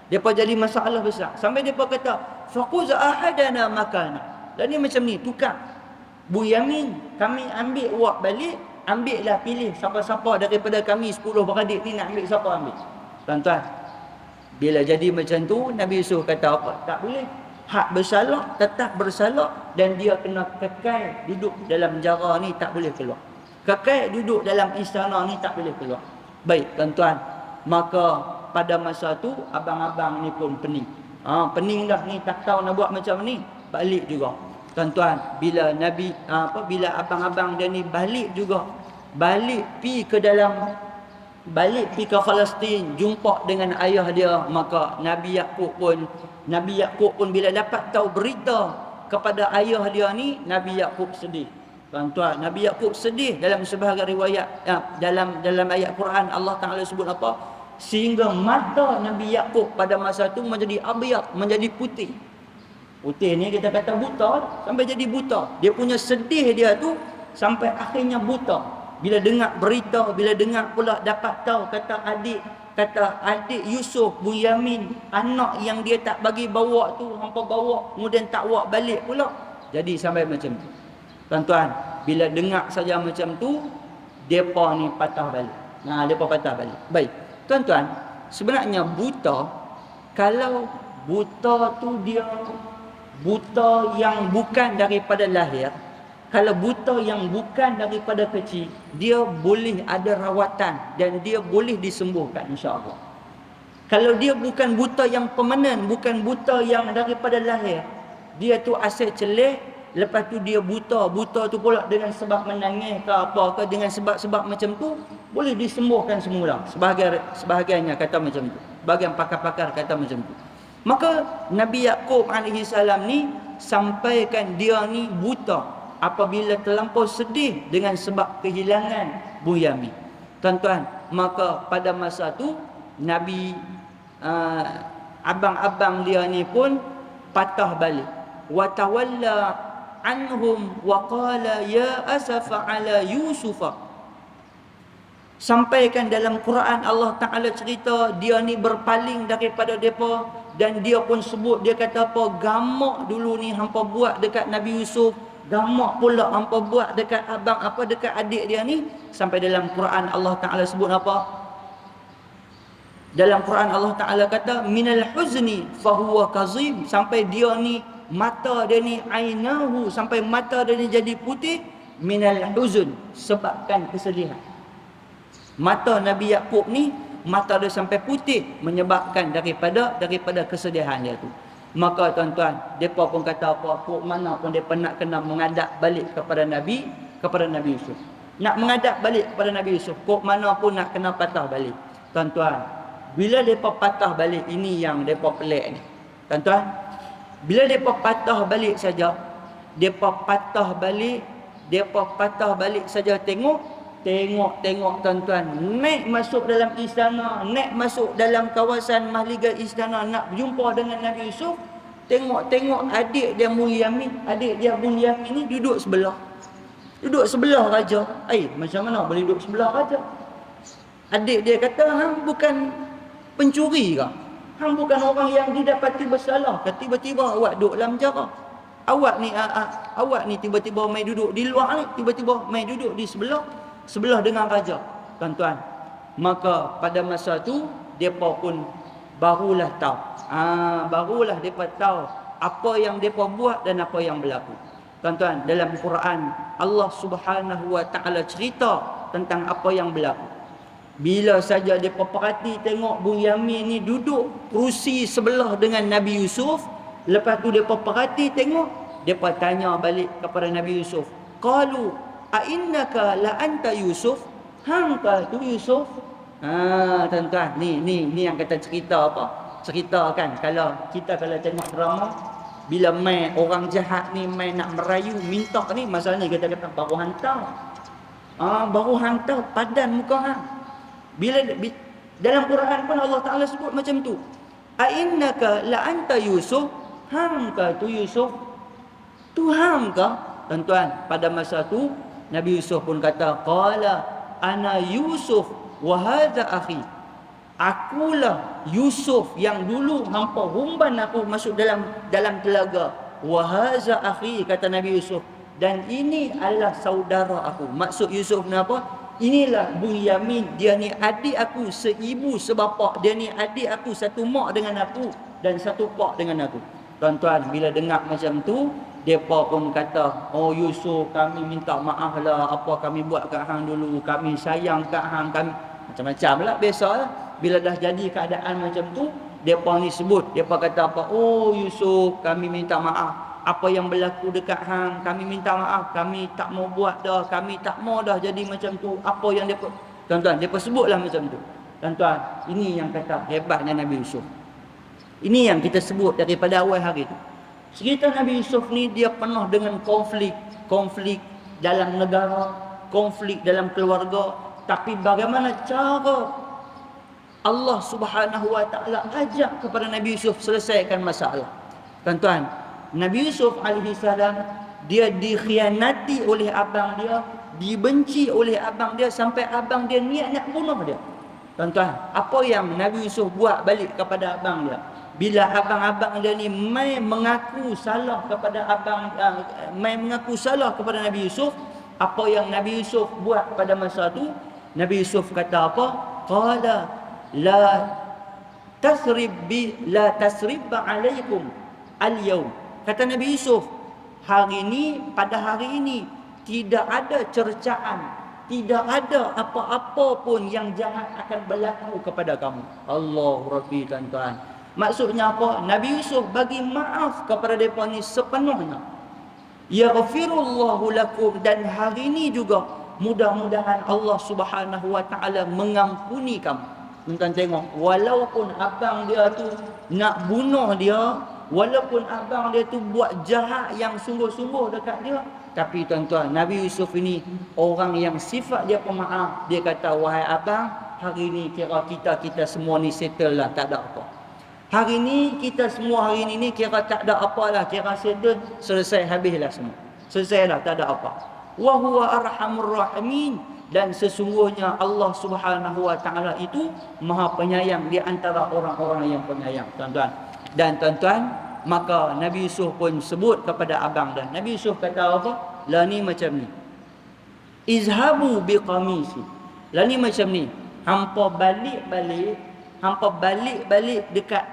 Depa jadi masalah besar. Sampai depa kata, faquz ahadana makana. Dan ni macam ni, tukar. Bunyamin kami ambil buat balik, ambillah pilih siapa-siapa daripada kami 10 beradik ni nak ambil siapa ambil. Tuan-tuan, bila jadi macam tu, Nabi Yusuf kata apa? Tak boleh. Hak bersalah tetap bersalah dan dia kena kekal duduk dalam jara ni, tak boleh keluar. Kekal duduk dalam istana ni, tak boleh keluar. Baik tuan-tuan, maka pada masa tu abang-abang ni pun pening. Pening dah ni, tak tahu nak buat macam ni. Balik juga. Tuan-tuan, bila Nabi bila abang-abang dia ni balik juga, balik pi ke Palestin, jumpa dengan ayah dia, maka Nabi Yaqub pun bila dapat tahu berita kepada ayah dia ni, Nabi Yaqub sedih. Tuan-tuan, Nabi Yaqub sedih. Dalam sebahagian riwayat, dalam ayat Quran Allah Taala sebut apa? Sehingga mata Nabi Yaqub pada masa tu menjadi abyad, menjadi putih. Putih ni kita kata buta, sampai jadi buta. Dia punya sedih dia tu sampai akhirnya buta. Bila dengar berita, bila dengar pula dapat tahu kata adik Yusuf Bunyamin, anak yang dia tak bagi bawa tu hampa bawa, kemudian tak bawa balik pula. Jadi sampai macam tu. Tuan-tuan, bila dengar saja macam tu, depa ni patah balik. Depa patah balik. Baik. Tuan-tuan, sebenarnya buta, kalau buta tu dia buta yang bukan daripada lahir, kalau buta yang bukan daripada kecil, dia boleh ada rawatan dan dia boleh disembuhkan insya-Allah. Kalau dia bukan buta yang permanen, bukan buta yang daripada lahir, dia tu asal celeh, lepas tu dia buta tu pula dengan sebab menangis ke apa ke, dengan sebab-sebab macam tu, boleh disembuhkan semula. Sebahagiannya kata macam tu. Bahagian pakar-pakar kata macam tu. Maka Nabi Yaqub alaihi salam ni sampaikan dia ni buta apabila terlampau sedih dengan sebab kehilangan Bunyamin. Tuan-tuan, maka pada masa tu Nabi abang-abang dia ni pun patah balik. Wa tawalla anhum wa qala ya asafa ala Yusufa. Sampaikan dalam Quran Allah Ta'ala cerita dia ni berpaling daripada depa, dan dia pun sebut, dia kata apa, gamak dulu ni hampa buat dekat Nabi Yusuf, gamak pula hampa buat dekat dekat adik dia ni. Sampai dalam Quran Allah Ta'ala sebut apa? Dalam Quran Allah Ta'ala kata minal huzni fahuwa kazim, sampai dia ni mata dia ni ainahu, sampai mata dia ni jadi putih, minal huzn, sebabkan kesedihan. Mata Nabi Yaqub ni, mata dia sampai putih menyebabkan daripada kesedihan dia tu. Maka tuan-tuan, depa pun kata apa, kok mana pun depa nak kena mengadap balik kepada Nabi Yusuf. Nak mengadap balik kepada Nabi Yusuf, kok mana pun nak kena patah balik. Tuan-tuan, bila depa patah balik, ini yang depa pelik ni. Tuan-tuan, bila depa patah balik saja, depa patah balik saja, Tengok tuan-tuan, naik masuk dalam istana, naik masuk dalam kawasan mahligai istana nak berjumpa dengan Nabi Yusuf. Tengok adik dia Bunyamin ni duduk sebelah raja. Macam mana boleh duduk sebelah raja? Adik dia kata, hang bukan pencuri ke? Hang bukan orang yang didapati bersalah ke? Tiba-tiba awak duduk dalam penjara. Awak ni tiba-tiba mai duduk di luar ni, tiba-tiba mai duduk di sebelah dengan raja. Tuan-tuan, maka pada masa tu depa pun barulah depa tahu apa yang depa buat dan apa yang berlaku. Tuan-tuan, dalam Quran Allah Subhanahu wa taala cerita tentang apa yang berlaku. Bila saja depa perhati tengok Bunyamin ni duduk kerusi sebelah dengan Nabi Yusuf, lepas tu depa perhati tengok, depa tanya balik kepada Nabi Yusuf, qalu A innaka la anta Yusuf? Hangka tu Yusuf? Tuan-tuan, ni yang kata cerita apa? Cerita kan, kalau tengok drama, bila main orang jahat ni main nak merayu minta ni, masalah ni kita kata baru hantar. Baru hantar padan muka hang. Dalam Quran pun Allah Taala sebut macam tu. A innaka la anta Yusuf? Hangka tu Yusuf? Tu hangka? Tuan-tuan, pada masa tu Nabi Yusuf pun kata, qala ana Yusuf wa hadha akhi. Akulah Yusuf yang dulu hampa humban aku masuk dalam telaga. Wa hadha akhi, kata Nabi Yusuf, dan ini adalah saudara aku. Maksud Yusuf ni apa? Inilah Bunyamin, dia ni adik aku seibu sebapa. Dia ni adik aku, satu mak dengan aku dan satu pak dengan aku. Tuan-tuan, bila dengar macam tu, depa pun kata, oh Yusuf, kami minta maaf lah apa kami buat kat hang dulu. Kami sayang kat hang, kami macam-macam lah, biasalah. Bila dah jadi keadaan macam tu, depa ni sebut, depa kata apa? Oh Yusuf, kami minta maaf. Apa yang berlaku dekat hang, kami minta maaf. Kami tak mau buat dah, kami tak mau dah jadi macam tu. Apa yang depa, tuan-tuan, depa sebutlah macam tu. Tuan-tuan, ini yang kata hebatnya Nabi Yusuf. Ini yang kita sebut daripada awal hari tu. Cerita Nabi Yusuf ni dia penuh dengan konflik dalam negara, konflik dalam keluarga. Tapi bagaimana cara Allah Subhanahu Wa Taala ajak kepada Nabi Yusuf selesaikan masalah. Tuan-tuan, Nabi Yusuf alaihi salam, dia dikhianati oleh abang dia, dibenci oleh abang dia, sampai abang dia niat nak bunuh dia. Tuan-tuan, apa yang Nabi Yusuf buat balik kepada abang dia? Bila abang-abang dia ni mai mengaku salah kepada Nabi Yusuf, apa yang Nabi Yusuf buat pada masa tu? Nabi Yusuf kata apa? Qala la tasrib alaikum al-yawm. Kata Nabi Yusuf, pada hari ini tidak ada cercaan, tidak ada apa-apa pun yang jahat akan berlaku kepada kamu. Allah Rabbi, tuan-tuan. Maksudnya apa? Nabi Yusuf bagi maaf kepada mereka ni sepenuhnya. Yaghfirullahu lakum, dan hari ini juga mudah-mudahan Allah Subhanahu Wa Taala mengampuni kamu. Tuan-tuan tengok, walaupun abang dia tu nak bunuh dia, walaupun abang dia tu buat jahat yang sungguh-sungguh dekat dia, tapi tuan-tuan, Nabi Yusuf ini orang yang sifat dia pemaaf. Dia kata, wahai abang, hari ini kira kita semua ni settle lah, tak ada apa. Hari ni kita semua hari ni kira tak ada apalah, kira settle, selesai, habislah semua. Selesailah, tak ada apa. Wa huwa arhamur rahimin, dan sesungguhnya Allah Subhanahu Wa Taala itu Maha Penyayang di antara orang-orang yang penyayang, tuan-tuan. Dan tuan-tuan, maka Nabi Yusuf pun sebut kepada abang dan Nabi Yusuf kata apa? Lah ni macam ni. Izhabu biqamisi. Lah ni macam ni. Hampa balik dekat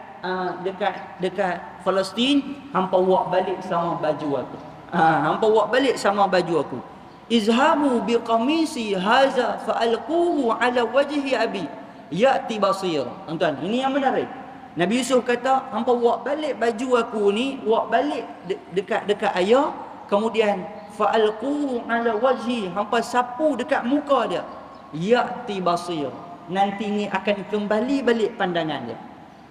Palestin, hampa buat balik sama baju aku. Hampa buat balik sama baju aku. Izhabu biqamisi haza fa'alquhu ala wajhi abi ya'ti basir. Tuan-tuan, ini yang menarik. Nabi Yusuf kata, hampa buat balik baju aku ni, buat balik dekat ayah, kemudian fa'alquhu ala wajhi, hampa sapu dekat muka dia. Ya'ti basir. Nanti ni akan kembali balik pandangan dia.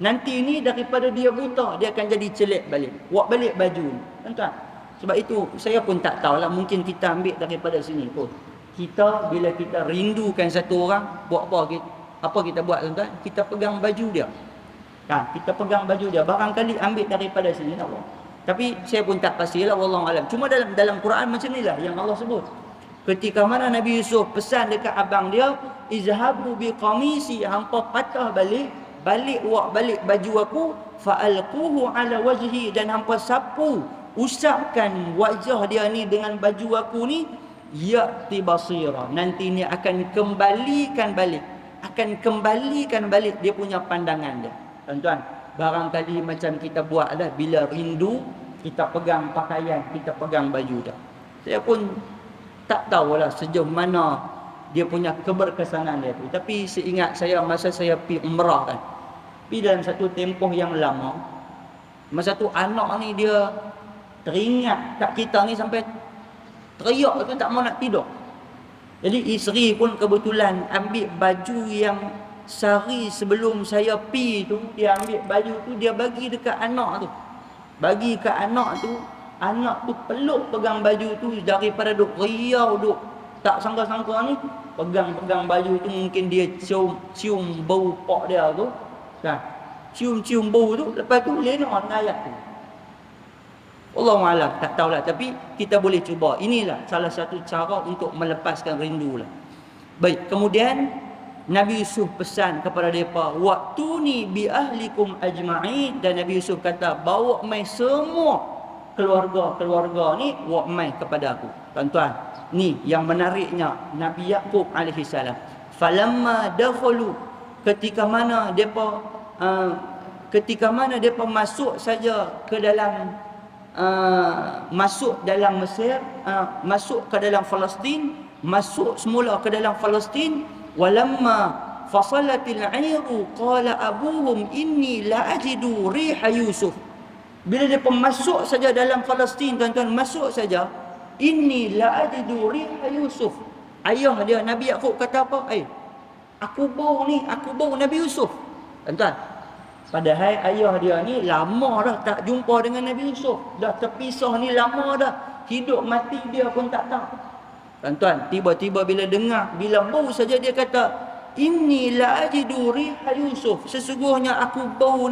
Nanti ni daripada dia buta, dia akan jadi celek balik. Buat balik baju ni. Tuan-tuan, sebab itu saya pun tak tahulah, mungkin kita ambil daripada sini pun. Kita bila kita rindukan satu orang, buat apa kita buat, tuan-tuan? Kita pegang baju dia. Kita pegang baju dia. Barangkali ambil daripada sini lah. Tapi saya pun tak pastilah, wallahu alam. Cuma dalam Quran macam inilah yang Allah sebut. Ketika mana Nabi Yusuf pesan dekat abang dia, izhabu biqamisi, hampa patah balik buat balik baju aku, fa'alquhu ala wajhi, dan hampa sapu, usapkan wajah dia ni dengan baju aku ni, ya'ti basira. Nanti ni akan kembalikan balik dia punya pandangan dia. Tuan-tuan, barangkali macam kita buat lah, bila rindu, kita pegang pakaian, kita pegang baju dia. Saya pun tak tahulah sejauh mana dia punya keberkesanan dia tu. Tapi seingat saya, masa saya pergi umrah kan, pergi dalam satu tempoh yang lama, masa tu anak ni dia teringat kat kita ni sampai teriak tu tak mau nak tidur. Jadi isteri pun kebetulan ambil baju yang sehari sebelum saya pi tu, dia ambil baju tu, dia bagi dekat anak tu. Bagi ke anak tu peluk pegang baju tu daripada duk riau duk tak sangka-sangka ni, pegang-pegang baju tu mungkin dia cium bau pok dia tu. Kan? Cium-cium bau tu, lepas tu lena dengan ayat tu. Allahualam, tak tahulah, tapi kita boleh cuba. Inilah salah satu cara untuk melepaskan rindu lah. Baik, kemudian Nabi Yusuf pesan kepada mereka, "Waktuni bi ahlikum ajma'in." Dan Nabi Yusuf kata, bawa mai semua keluarga-keluarga ni, bawa mai kepada aku. Tuan-tuan, ni yang menariknya Nabi Yaqub alaihi salam. Falamma dakhalu, ketika mana depa masuk saja ke dalam masuk dalam Mesir, masuk ke dalam Palestin, masuk semula ke dalam Palestin. Walamma fasalatil 'ayru qala abuhum inni la ajidu riha Yusuf. Bila dia masuk saja dalam Palestin, tuan-tuan, masuk saja, inni la ajidu riha Yusuf. Ayah dia Nabi Yaqub kata apa? Aku bau Nabi Yusuf. Tuan-tuan, padahal ayah dia ni lama dah tak jumpa dengan Nabi Yusuf. Dah terpisah ni lama dah. Hidup mati dia pun tak tahu. Tuan-tuan, tiba-tiba bila dengar, bila bau saja dia kata, "Inni la ajidu riha Yusuf." Sesungguhnya aku bau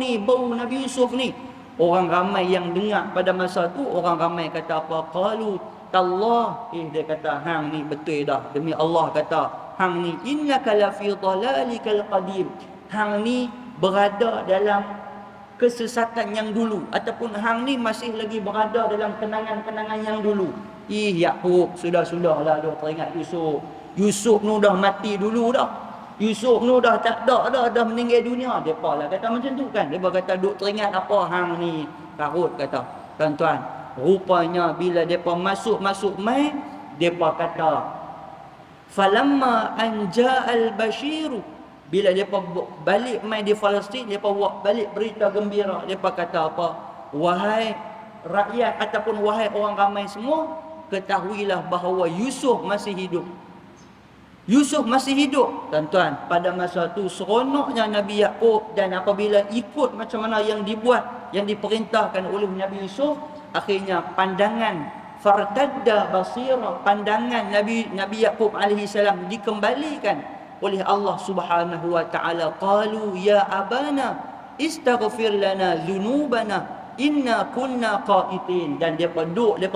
Nabi Yusuf ni. Orang ramai yang dengar pada masa tu, orang ramai kata apa? Qalu tallah. Dia kata, hang ni betul dah. Demi Allah kata, hang ni innaka la fi dhalalikal qadim. Hang ni berada dalam kesesatan yang dulu, ataupun hang ni masih lagi berada dalam kenangan-kenangan yang dulu. Yaqub, sudah-sudahlah dah teringat Yusuf. Yusuf nu dah mati dulu dah. Yusuf nu dah tak ada dah meninggal dunia. Depa lah kata macam tu kan. Depa kata duk teringat apa hang ni. Karut kata. Tuan-tuan, rupanya bila depa masuk mai, depa kata falamma anja'al bashiru. Bila mereka balik mai di Palestin, mereka bawa balik berita gembira. Mereka kata apa? Wahai rakyat ataupun wahai orang ramai semua, ketahuilah bahawa Yusuf masih hidup. Yusuf masih hidup. Tuan-tuan, pada masa tu seronoknya Nabi Yaqub, dan apabila ikut macam mana yang dibuat, yang diperintahkan oleh Nabi Yusuf, akhirnya pandangan fartadda basira, pandangan Nabi Yaqub alaihi salam dikembalikan oleh Allah Subhanahu wa taala. Qalu ya abana istaghfir lana dzunubana inna kunna qaitin. Dan depa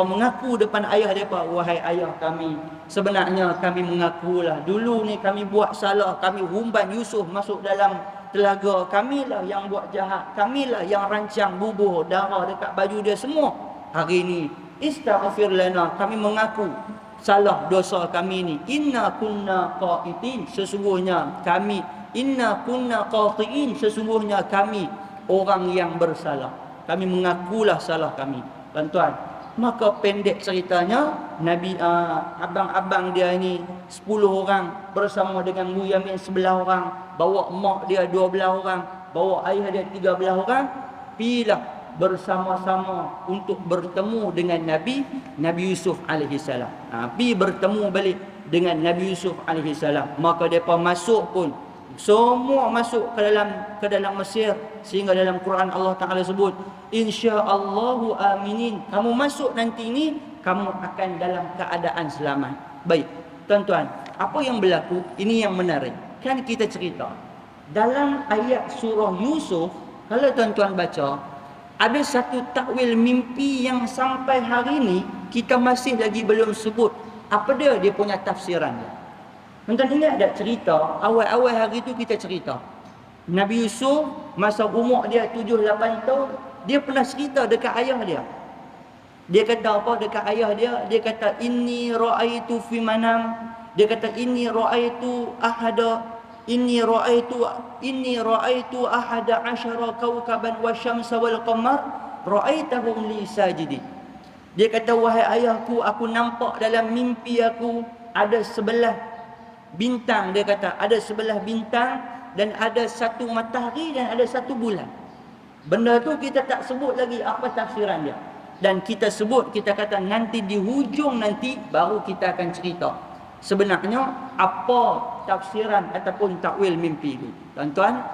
mengaku depan ayah depa, wahai ayah kami, sebenarnya kami mengakulah dulu ni kami buat salah, kami humban Yusuf masuk dalam telaga, kamilah yang buat jahat, kamilah yang rancang bubuh darah dekat baju dia semua. Hari ni istaghfir lana, kami mengaku salah dosa kami ni. Inna kunna qaitin, sesungguhnya kami, inna kunna qatiin, sesungguhnya kami orang yang bersalah. Kami mengakulah salah kami. Tuan-tuan, maka pendek ceritanya, Nabi abang-abang dia ni 10 orang bersama dengan Bunyamin 11 orang, bawa mak dia 12 orang, bawa ayah dia 13 orang, pilah bersama-sama untuk bertemu dengan Nabi Yusuf alaihi salam. Pi bertemu balik dengan Nabi Yusuf alaihi salam. Maka depa masuk pun, semua masuk ke dalam Mesir, sehingga dalam Quran Allah Taala sebut, insya-Allahu aminin. Kamu masuk nanti ni, kamu akan dalam keadaan selamat. Baik, tuan-tuan, apa yang berlaku? Ini yang menarik. Kan kita cerita dalam ayat surah Yusuf, kalau tuan-tuan baca, ada satu takwil mimpi yang sampai hari ni kita masih lagi belum sebut apa dia punya tafsiran dia. Tuan-tuan ingat tak cerita awal-awal hari tu kita cerita Nabi Yusuf masa umur dia 7-8 tahun, dia pernah cerita dekat ayah dia. Dia kata apa dekat ayah dia? Dia kata inni ra'aitu fi manam. Dia kata inni ra'aitu ahada asyara kawkaban wasyamsa wal qamar ra'aitahum li sajidin. Dia kata, wahai ayahku, aku nampak dalam mimpi aku ada 11 bintang. Dia kata ada 11 bintang, dan ada satu matahari, dan ada satu bulan. Benda tu kita tak sebut lagi apa tafsiran dia. Dan kita sebut, kita kata nanti di hujung nanti baru kita akan cerita. Sebenarnya apa tafsiran ataupun takwil mimpi itu? Tuan-tuan,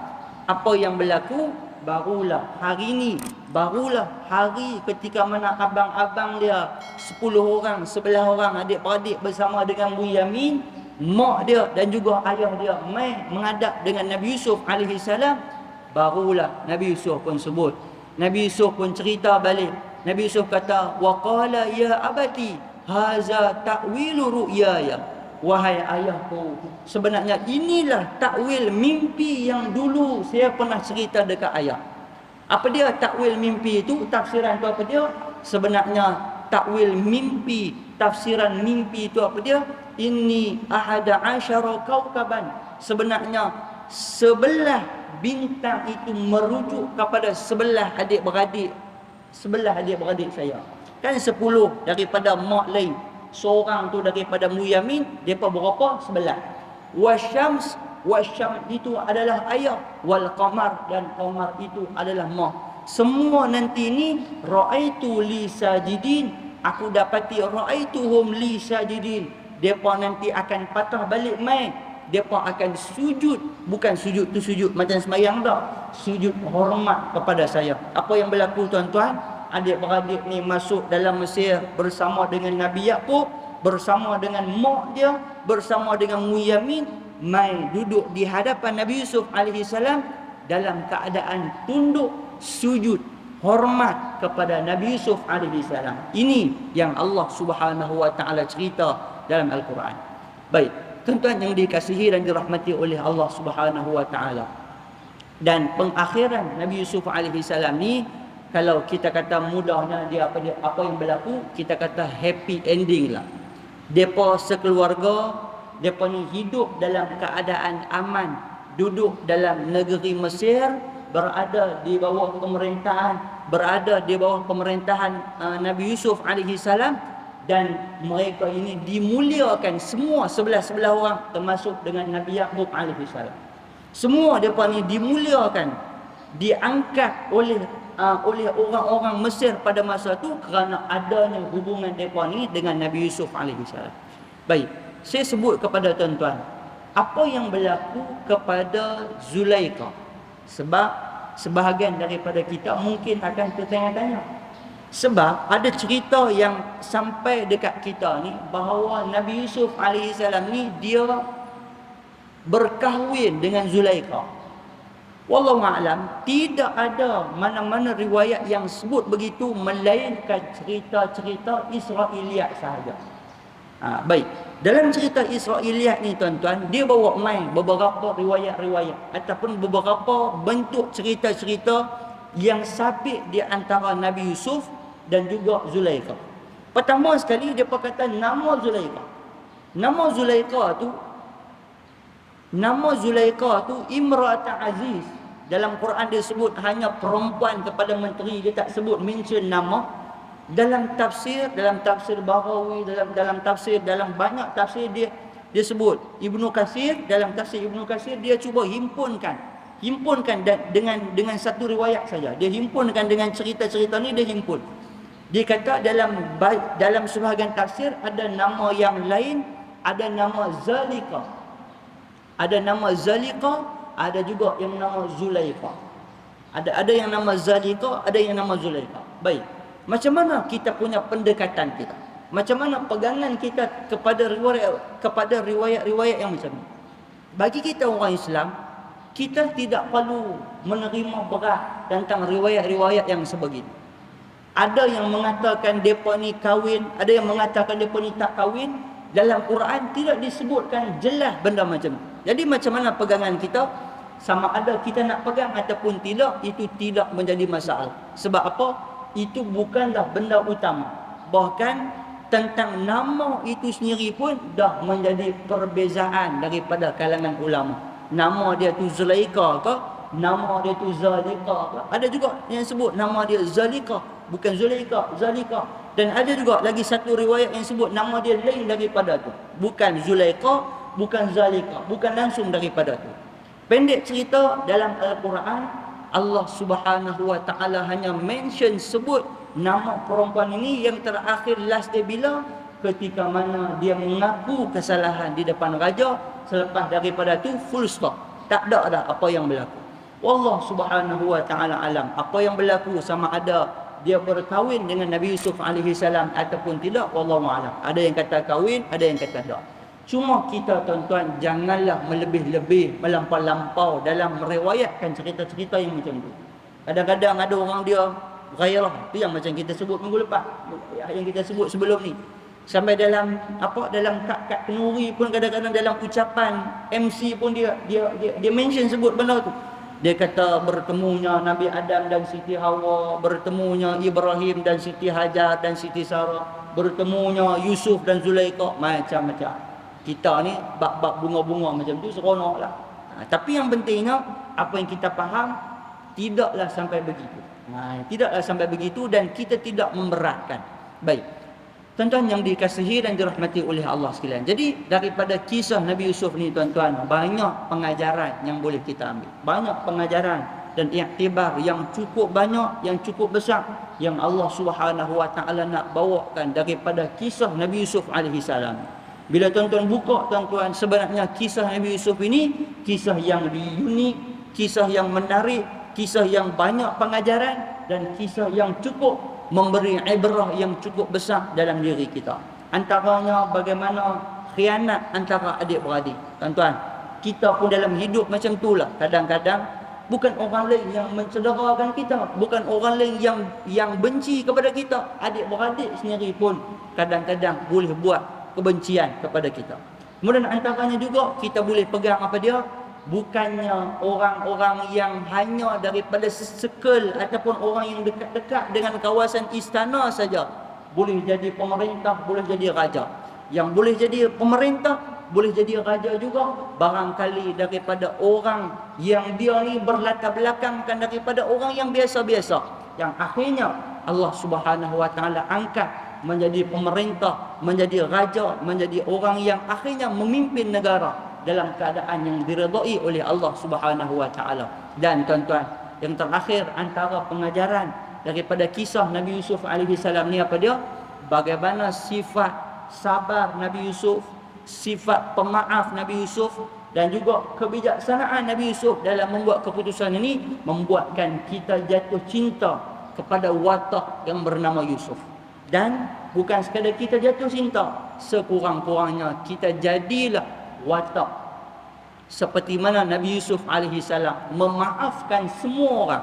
apa yang berlaku barulah hari ini, barulah hari ketika mana abang-abang dia 10 orang, 11 orang adik-beradik bersama dengan Bunyamin, mak dia dan juga ayah dia mai menghadap dengan Nabi Yusuf alaihi salam. Barulah Nabi Yusuf pun sebut, Nabi Yusuf pun cerita balik. Nabi Yusuf kata, wa qala ya abati haza ta'wilu ru'yaya. Wahai ayahku, sebenarnya inilah takwil mimpi yang dulu saya pernah cerita dekat ayah. Apa dia takwil mimpi itu? Tafsiran itu apa dia? Sebenarnya takwil mimpi, tafsiran mimpi itu apa dia? Inni ahada asyara kaukaban. Sebenarnya 11 bintang itu merujuk kepada 11 adik-beradik. 11 adik-beradik saya. Kan 10 daripada mak lain. Seorang tu daripada Bunyamin, depa berapa? 11. Wasyams, wasyam itu adalah ayah, wal qamar dan qamar itu adalah mak. Semua nanti ni raaitu li sajidin, aku dapati raaituhum li sajidin. Depa nanti akan patah balik mai. Depa akan sujud, bukan sujud tu sujud macam sembahyang dah. Sujud hormat kepada saya. Apa yang berlaku tuan-tuan? Adik-beradik ni masuk dalam Mesir bersama dengan Nabi Yaqub, bersama dengan mak dia, bersama dengan Bunyamin, mai duduk di hadapan Nabi Yusuf alaihi salam dalam keadaan tunduk sujud hormat kepada Nabi Yusuf alaihi salam. Ini yang Allah Subhanahu wa taala cerita dalam Al-Quran. Baik, tuan-tuan yang dikasihi dan dirahmati oleh Allah Subhanahu wa taala. Dan pengakhiran Nabi Yusuf alaihi salam ni, kalau kita kata mudahnya apa yang berlaku, kita kata happy ending lah. Depa sekeluarga, depa ni hidup dalam keadaan aman, duduk dalam negeri Mesir, berada di bawah pemerintahan Nabi Yusuf alaihi salam, dan mereka ini dimuliakan semua 11 orang termasuk dengan Nabi Yaqub alaihi salam. Semua depa ni dimuliakan, diangkat oleh orang-orang Mesir pada masa itu kerana adanya hubungan mereka ni dengan Nabi Yusuf alaihi salam. Baik, saya sebut kepada tuan-tuan apa yang berlaku kepada Zulaikha. Sebab sebahagian daripada kita mungkin akan tertanya-tanya. Sebab ada cerita yang sampai dekat kita ni bahawa Nabi Yusuf alaihi salam ni dia berkahwin dengan Zulaikha. Wallahu a'lam, tidak ada mana-mana riwayat yang sebut begitu melainkan cerita-cerita Israiliyat sahaja. Baik, dalam cerita Israiliyat ni tuan-tuan, dia bawa main beberapa riwayat-riwayat ataupun beberapa bentuk cerita-cerita yang sabit di antara Nabi Yusuf dan juga Zulaikha. Pertama sekali dia kata nama Zulaikha. Nama Zulaikha tu Imra'at Aziz. Dalam Quran dia sebut hanya perempuan kepada menteri, dia tak sebut mention nama. Dalam tafsir Baghawi, dalam banyak tafsir dia sebut. Ibnu Katsir, dalam tafsir Ibnu Katsir dia cuba himpunkan dengan satu riwayat saja. Dia himpunkan dengan cerita-cerita ni, dia himpun. Dia kata dalam sebahagian tafsir ada nama yang lain, ada nama Zalika. Ada nama Zalika, ada juga yang nama Zulaikha. Ada yang nama Zalika, ada yang nama Zulaikha. Baik. Macam mana kita punya pendekatan kita? Macam mana pegangan kita kepada riwayat-riwayat yang macam ni? Bagi kita orang Islam, kita tidak perlu menerima berat tentang riwayat-riwayat yang sebegini. Ada yang mengatakan depa ni kahwin, ada yang mengatakan depa ni tak kahwin. Dalam Quran tidak disebutkan jelas benda macam ni. Jadi macam mana pegangan kita? Sama ada kita nak pegang ataupun tidak, itu tidak menjadi masalah. Sebab apa? Itu bukanlah benda utama. Bahkan tentang nama itu sendiri pun dah menjadi perbezaan daripada kalangan ulama. Nama dia tu Zulaikha ke? Nama dia tu Zalika ke? Ada juga yang sebut nama dia Zalika, bukan Zulaikha, Zalika. Dan ada juga lagi satu riwayat yang sebut nama dia lain daripada tu. Bukan Zulaikha, bukan Zalika, bukan langsung daripada tu. Pendek cerita, dalam Al-Quran Allah Subhanahu wa taala hanya mention sebut nama perempuan ini yang terakhir last dia bila ketika mana dia mengaku kesalahan di depan raja, selepas daripada tu full stop. Tak ada dah apa yang berlaku. Wallah subhanahu wa ta'ala alam. Apa yang berlaku sama ada dia berkahwin dengan Nabi Yusuf alaihi salam ataupun tidak, wallahu alam. Ada yang kata kahwin, ada yang kata tak. Cuma kita tuan-tuan janganlah melebih-lebih, melampau-lampau dalam meriwayatkan cerita-cerita yang macam tu. Kadang-kadang ada orang dia ghairah, tu yang macam kita sebut minggu lepas, yang kita sebut sebelum ni. Sampai dalam dalam kad kenuri pun kadang-kadang dalam ucapan MC pun dia mention sebut benda tu. Dia kata bertemunya Nabi Adam dan Siti Hawa, bertemunya Ibrahim dan Siti Hajar dan Siti Sarah, bertemunya Yusuf dan Zulaikha, macam-macam. Kita ni bab-bab bunga-bunga macam tu seronoklah. Tapi yang pentingnya apa yang kita faham, tidaklah sampai begitu. Tidaklah sampai begitu dan kita tidak memberatkan. Baik. Tuan-tuan yang dikasihi dan dirahmati oleh Allah sekalian. Jadi daripada kisah Nabi Yusuf ni tuan-tuan, banyak pengajaran yang boleh kita ambil. Banyak pengajaran dan iktibar yang cukup banyak, yang cukup besar yang Allah Subhanahu wa taala nak bawakan daripada kisah Nabi Yusuf alaihi salam. Bila tuan-tuan buka tuan-tuan, sebenarnya kisah Nabi Yusuf ini kisah yang unik, kisah yang menarik, kisah yang banyak pengajaran dan kisah yang cukup memberi ibrah yang cukup besar dalam diri kita. Antaranya bagaimana khianat antara adik-beradik. Tuan-tuan, kita pun dalam hidup macam itulah. Kadang-kadang bukan orang lain yang mencederakan kita, bukan orang lain yang benci kepada kita. Adik-beradik sendiri pun kadang-kadang boleh buat kebencian kepada kita. Kemudian antaranya juga kita boleh pegang apa dia? Bukannya orang-orang yang hanya daripada circle ataupun orang yang dekat-dekat dengan kawasan istana saja boleh jadi pemerintah, boleh jadi raja. Yang boleh jadi pemerintah, boleh jadi raja juga barangkali daripada orang yang dia ni berlatar belakangkan daripada orang yang biasa-biasa, yang akhirnya Allah Subhanahu wa taala angkat menjadi pemerintah, menjadi raja, menjadi orang yang akhirnya memimpin negara dalam keadaan yang diredai oleh Allah Subhanahu wa taala. Dan tuan-tuan, yang terakhir antara pengajaran daripada kisah Nabi Yusuf alaihi salam ni apa dia? Bagaimana sifat sabar Nabi Yusuf, sifat pemaaf Nabi Yusuf dan juga kebijaksanaan Nabi Yusuf dalam membuat keputusan ini membuatkan kita jatuh cinta kepada watak yang bernama Yusuf. Dan bukan sekadar kita jatuh cinta, sekurang-kurangnya kita jadilah watak seperti mana Nabi Yusuf alaihi salam memaafkan semua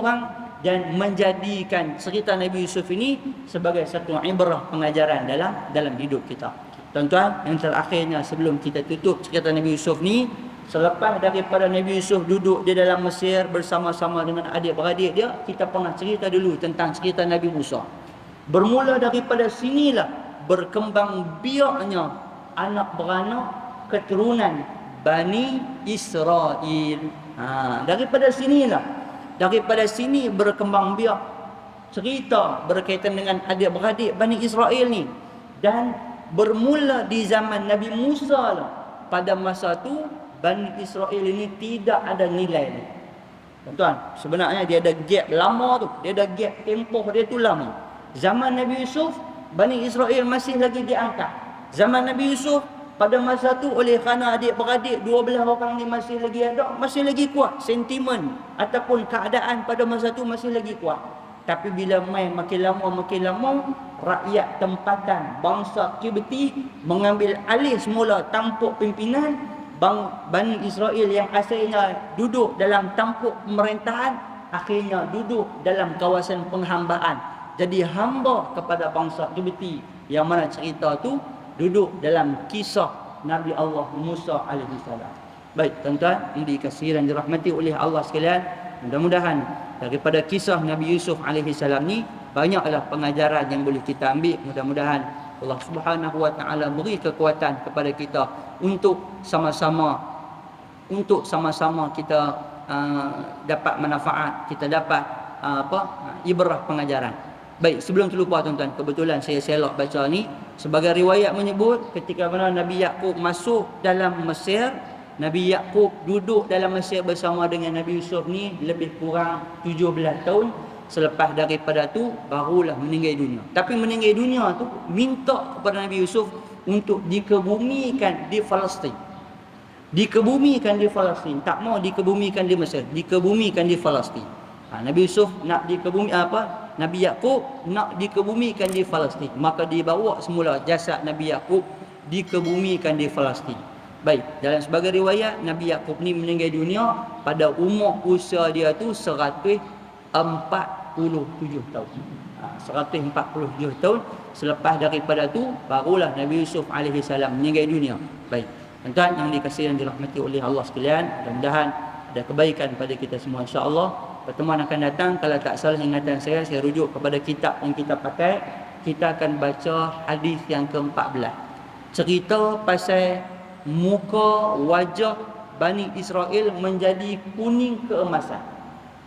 orang dan menjadikan cerita Nabi Yusuf ini sebagai satu ibrah pengajaran dalam hidup kita. Tuan-tuan, yang terakhirnya sebelum kita tutup cerita Nabi Yusuf ni, selepas daripada Nabi Yusuf duduk di dalam Mesir bersama-sama dengan adik-beradik dia, kita pernah cerita dulu tentang cerita Nabi Musa. Bermula daripada sinilah berkembang biaknya anak beranak keturunan Bani Israel. Daripada sini berkembang biak cerita berkaitan dengan adik-beradik Bani Israel ni. Dan bermula di zaman Nabi Musa lah. Pada masa tu Bani Israel ini tidak ada nilai ni. Tuan-tuan, sebenarnya dia ada gap lama tu. Dia ada gap tempoh dia tu lama. Zaman Nabi Yusuf, Bani Israel masih lagi diangkat. Zaman Nabi Yusuf pada masa tu oleh kerana adik-beradik dua belah orang ni masih lagi kuat sentimen ataupun keadaan pada masa tu masih lagi kuat. Tapi bila makin lama rakyat tempatan bangsa Kibti mengambil alih semula tampuk pimpinan, Bani Israel yang asalnya duduk dalam tampuk pemerintahan akhirnya duduk dalam kawasan penghambaan. Jadi hamba kepada bangsa Kibti, yang mana cerita tu duduk dalam kisah Nabi Allah Musa alaihi salam. Baik tuan-tuan yang dikasihi dan dirahmati oleh Allah sekalian, mudah-mudahan daripada kisah Nabi Yusuf alaihi salam ni banyaklah pengajaran yang boleh kita ambil. Mudah-mudahan Allah Subhanahu wa taala beri kekuatan kepada kita untuk sama-sama kita dapat manfaat, kita dapat ibrah pengajaran. Baik, sebelum terlupa tuan-tuan, kebetulan saya selok baca ni. Sebagai riwayat menyebut ketika mana Nabi Yaqub masuk dalam Mesir, Nabi Yaqub duduk dalam Mesir bersama dengan Nabi Yusuf ni lebih kurang 17 tahun. Selepas daripada tu barulah meninggal dunia. Tapi meninggal dunia tu minta kepada Nabi Yusuf untuk dikebumikan di Palestin. Dikebumikan di Palestin. Tak mau dikebumikan di Mesir, dikebumikan di Palestin. Nabi Yusuf nak Nabi Yaqub nak dikebumikan di Palestin. Maka dibawa semula jasad Nabi Yaqub dikebumikan di Palestin. Baik, dalam sebagai riwayat Nabi Yaqub ni meninggal dunia pada umur usia dia tu 147 tahun. 147 tahun selepas daripada tu barulah Nabi Yusuf alaihi salam meninggal dunia. Baik. Tuan-tuan yang dikasihi dan dirahmati oleh Allah sekalian, mudah-mudahan ada kebaikan pada kita semua insya-Allah. Pertemuan akan datang, kalau tak salah ingatan saya rujuk kepada kitab yang kita pakai. Kita akan baca hadis yang ke-14. Cerita pasal muka wajah Bani Israel menjadi kuning keemasan.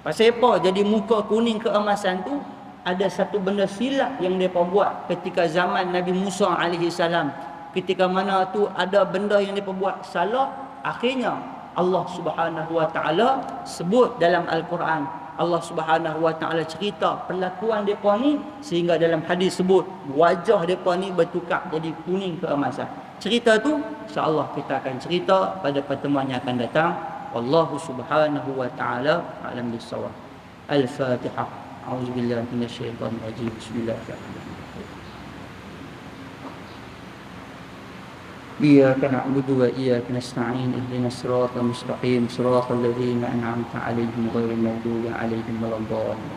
Pasal apa jadi muka kuning keemasan tu? Ada satu benda silap yang mereka buat ketika zaman Nabi Musa alaihi salam. Ketika mana tu ada benda yang mereka buat salah, akhirnya Allah Subhanahu wa taala sebut dalam Al-Quran. Allah Subhanahu wa taala cerita perlakuan depa ni sehingga dalam hadis sebut wajah depa ni bertukar jadi kuning keemasan. Cerita tu insya-Allah kita akan cerita pada pertemuan yang akan datang. Wallahu Subhanahu wa taala a'lam bis-shawab. Al-Fatihah. A'udzubillahi minasyaitonir rajim. Bismillahirrahmanirrahim. إياك نعبد وإياك نستعين اهدنا الصراط المستقيم صراط الذين أنعمت عليهم غير المغضوب عليهم ولا الضالين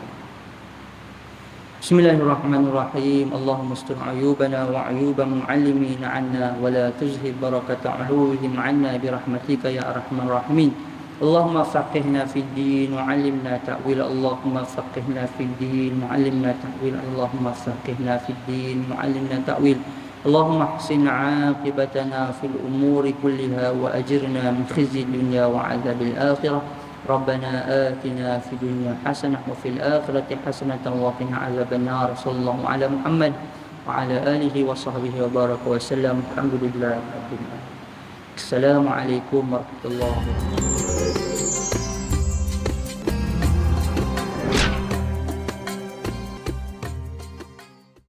بسم الله الرحمن الرحيم اللهم استر عيوبنا وعيوب معلمين عنا ولا تزهد بركة علوهم عنا برحمتك يا أرحم الراحمين اللهم فقهنا في الدين وعلمنا تأويل اللهم فقهنا في الدين وعلمنا تأويل اللهم فقهنا في الدين وعلمنا تأويل اللهم احسن عاقبتنا في الأمور كلها وأجرنا من خزي الدنيا وعذاب الآخرة ربنا آتنا في الدنيا حسنة وفي الآخرة حسنة وقنا عذاب النار صلى الله على محمد وعلى آله وصحبه وبارك وسلم الحمد لله رب العالمين السلام عليكم ورحمة الله وبركاته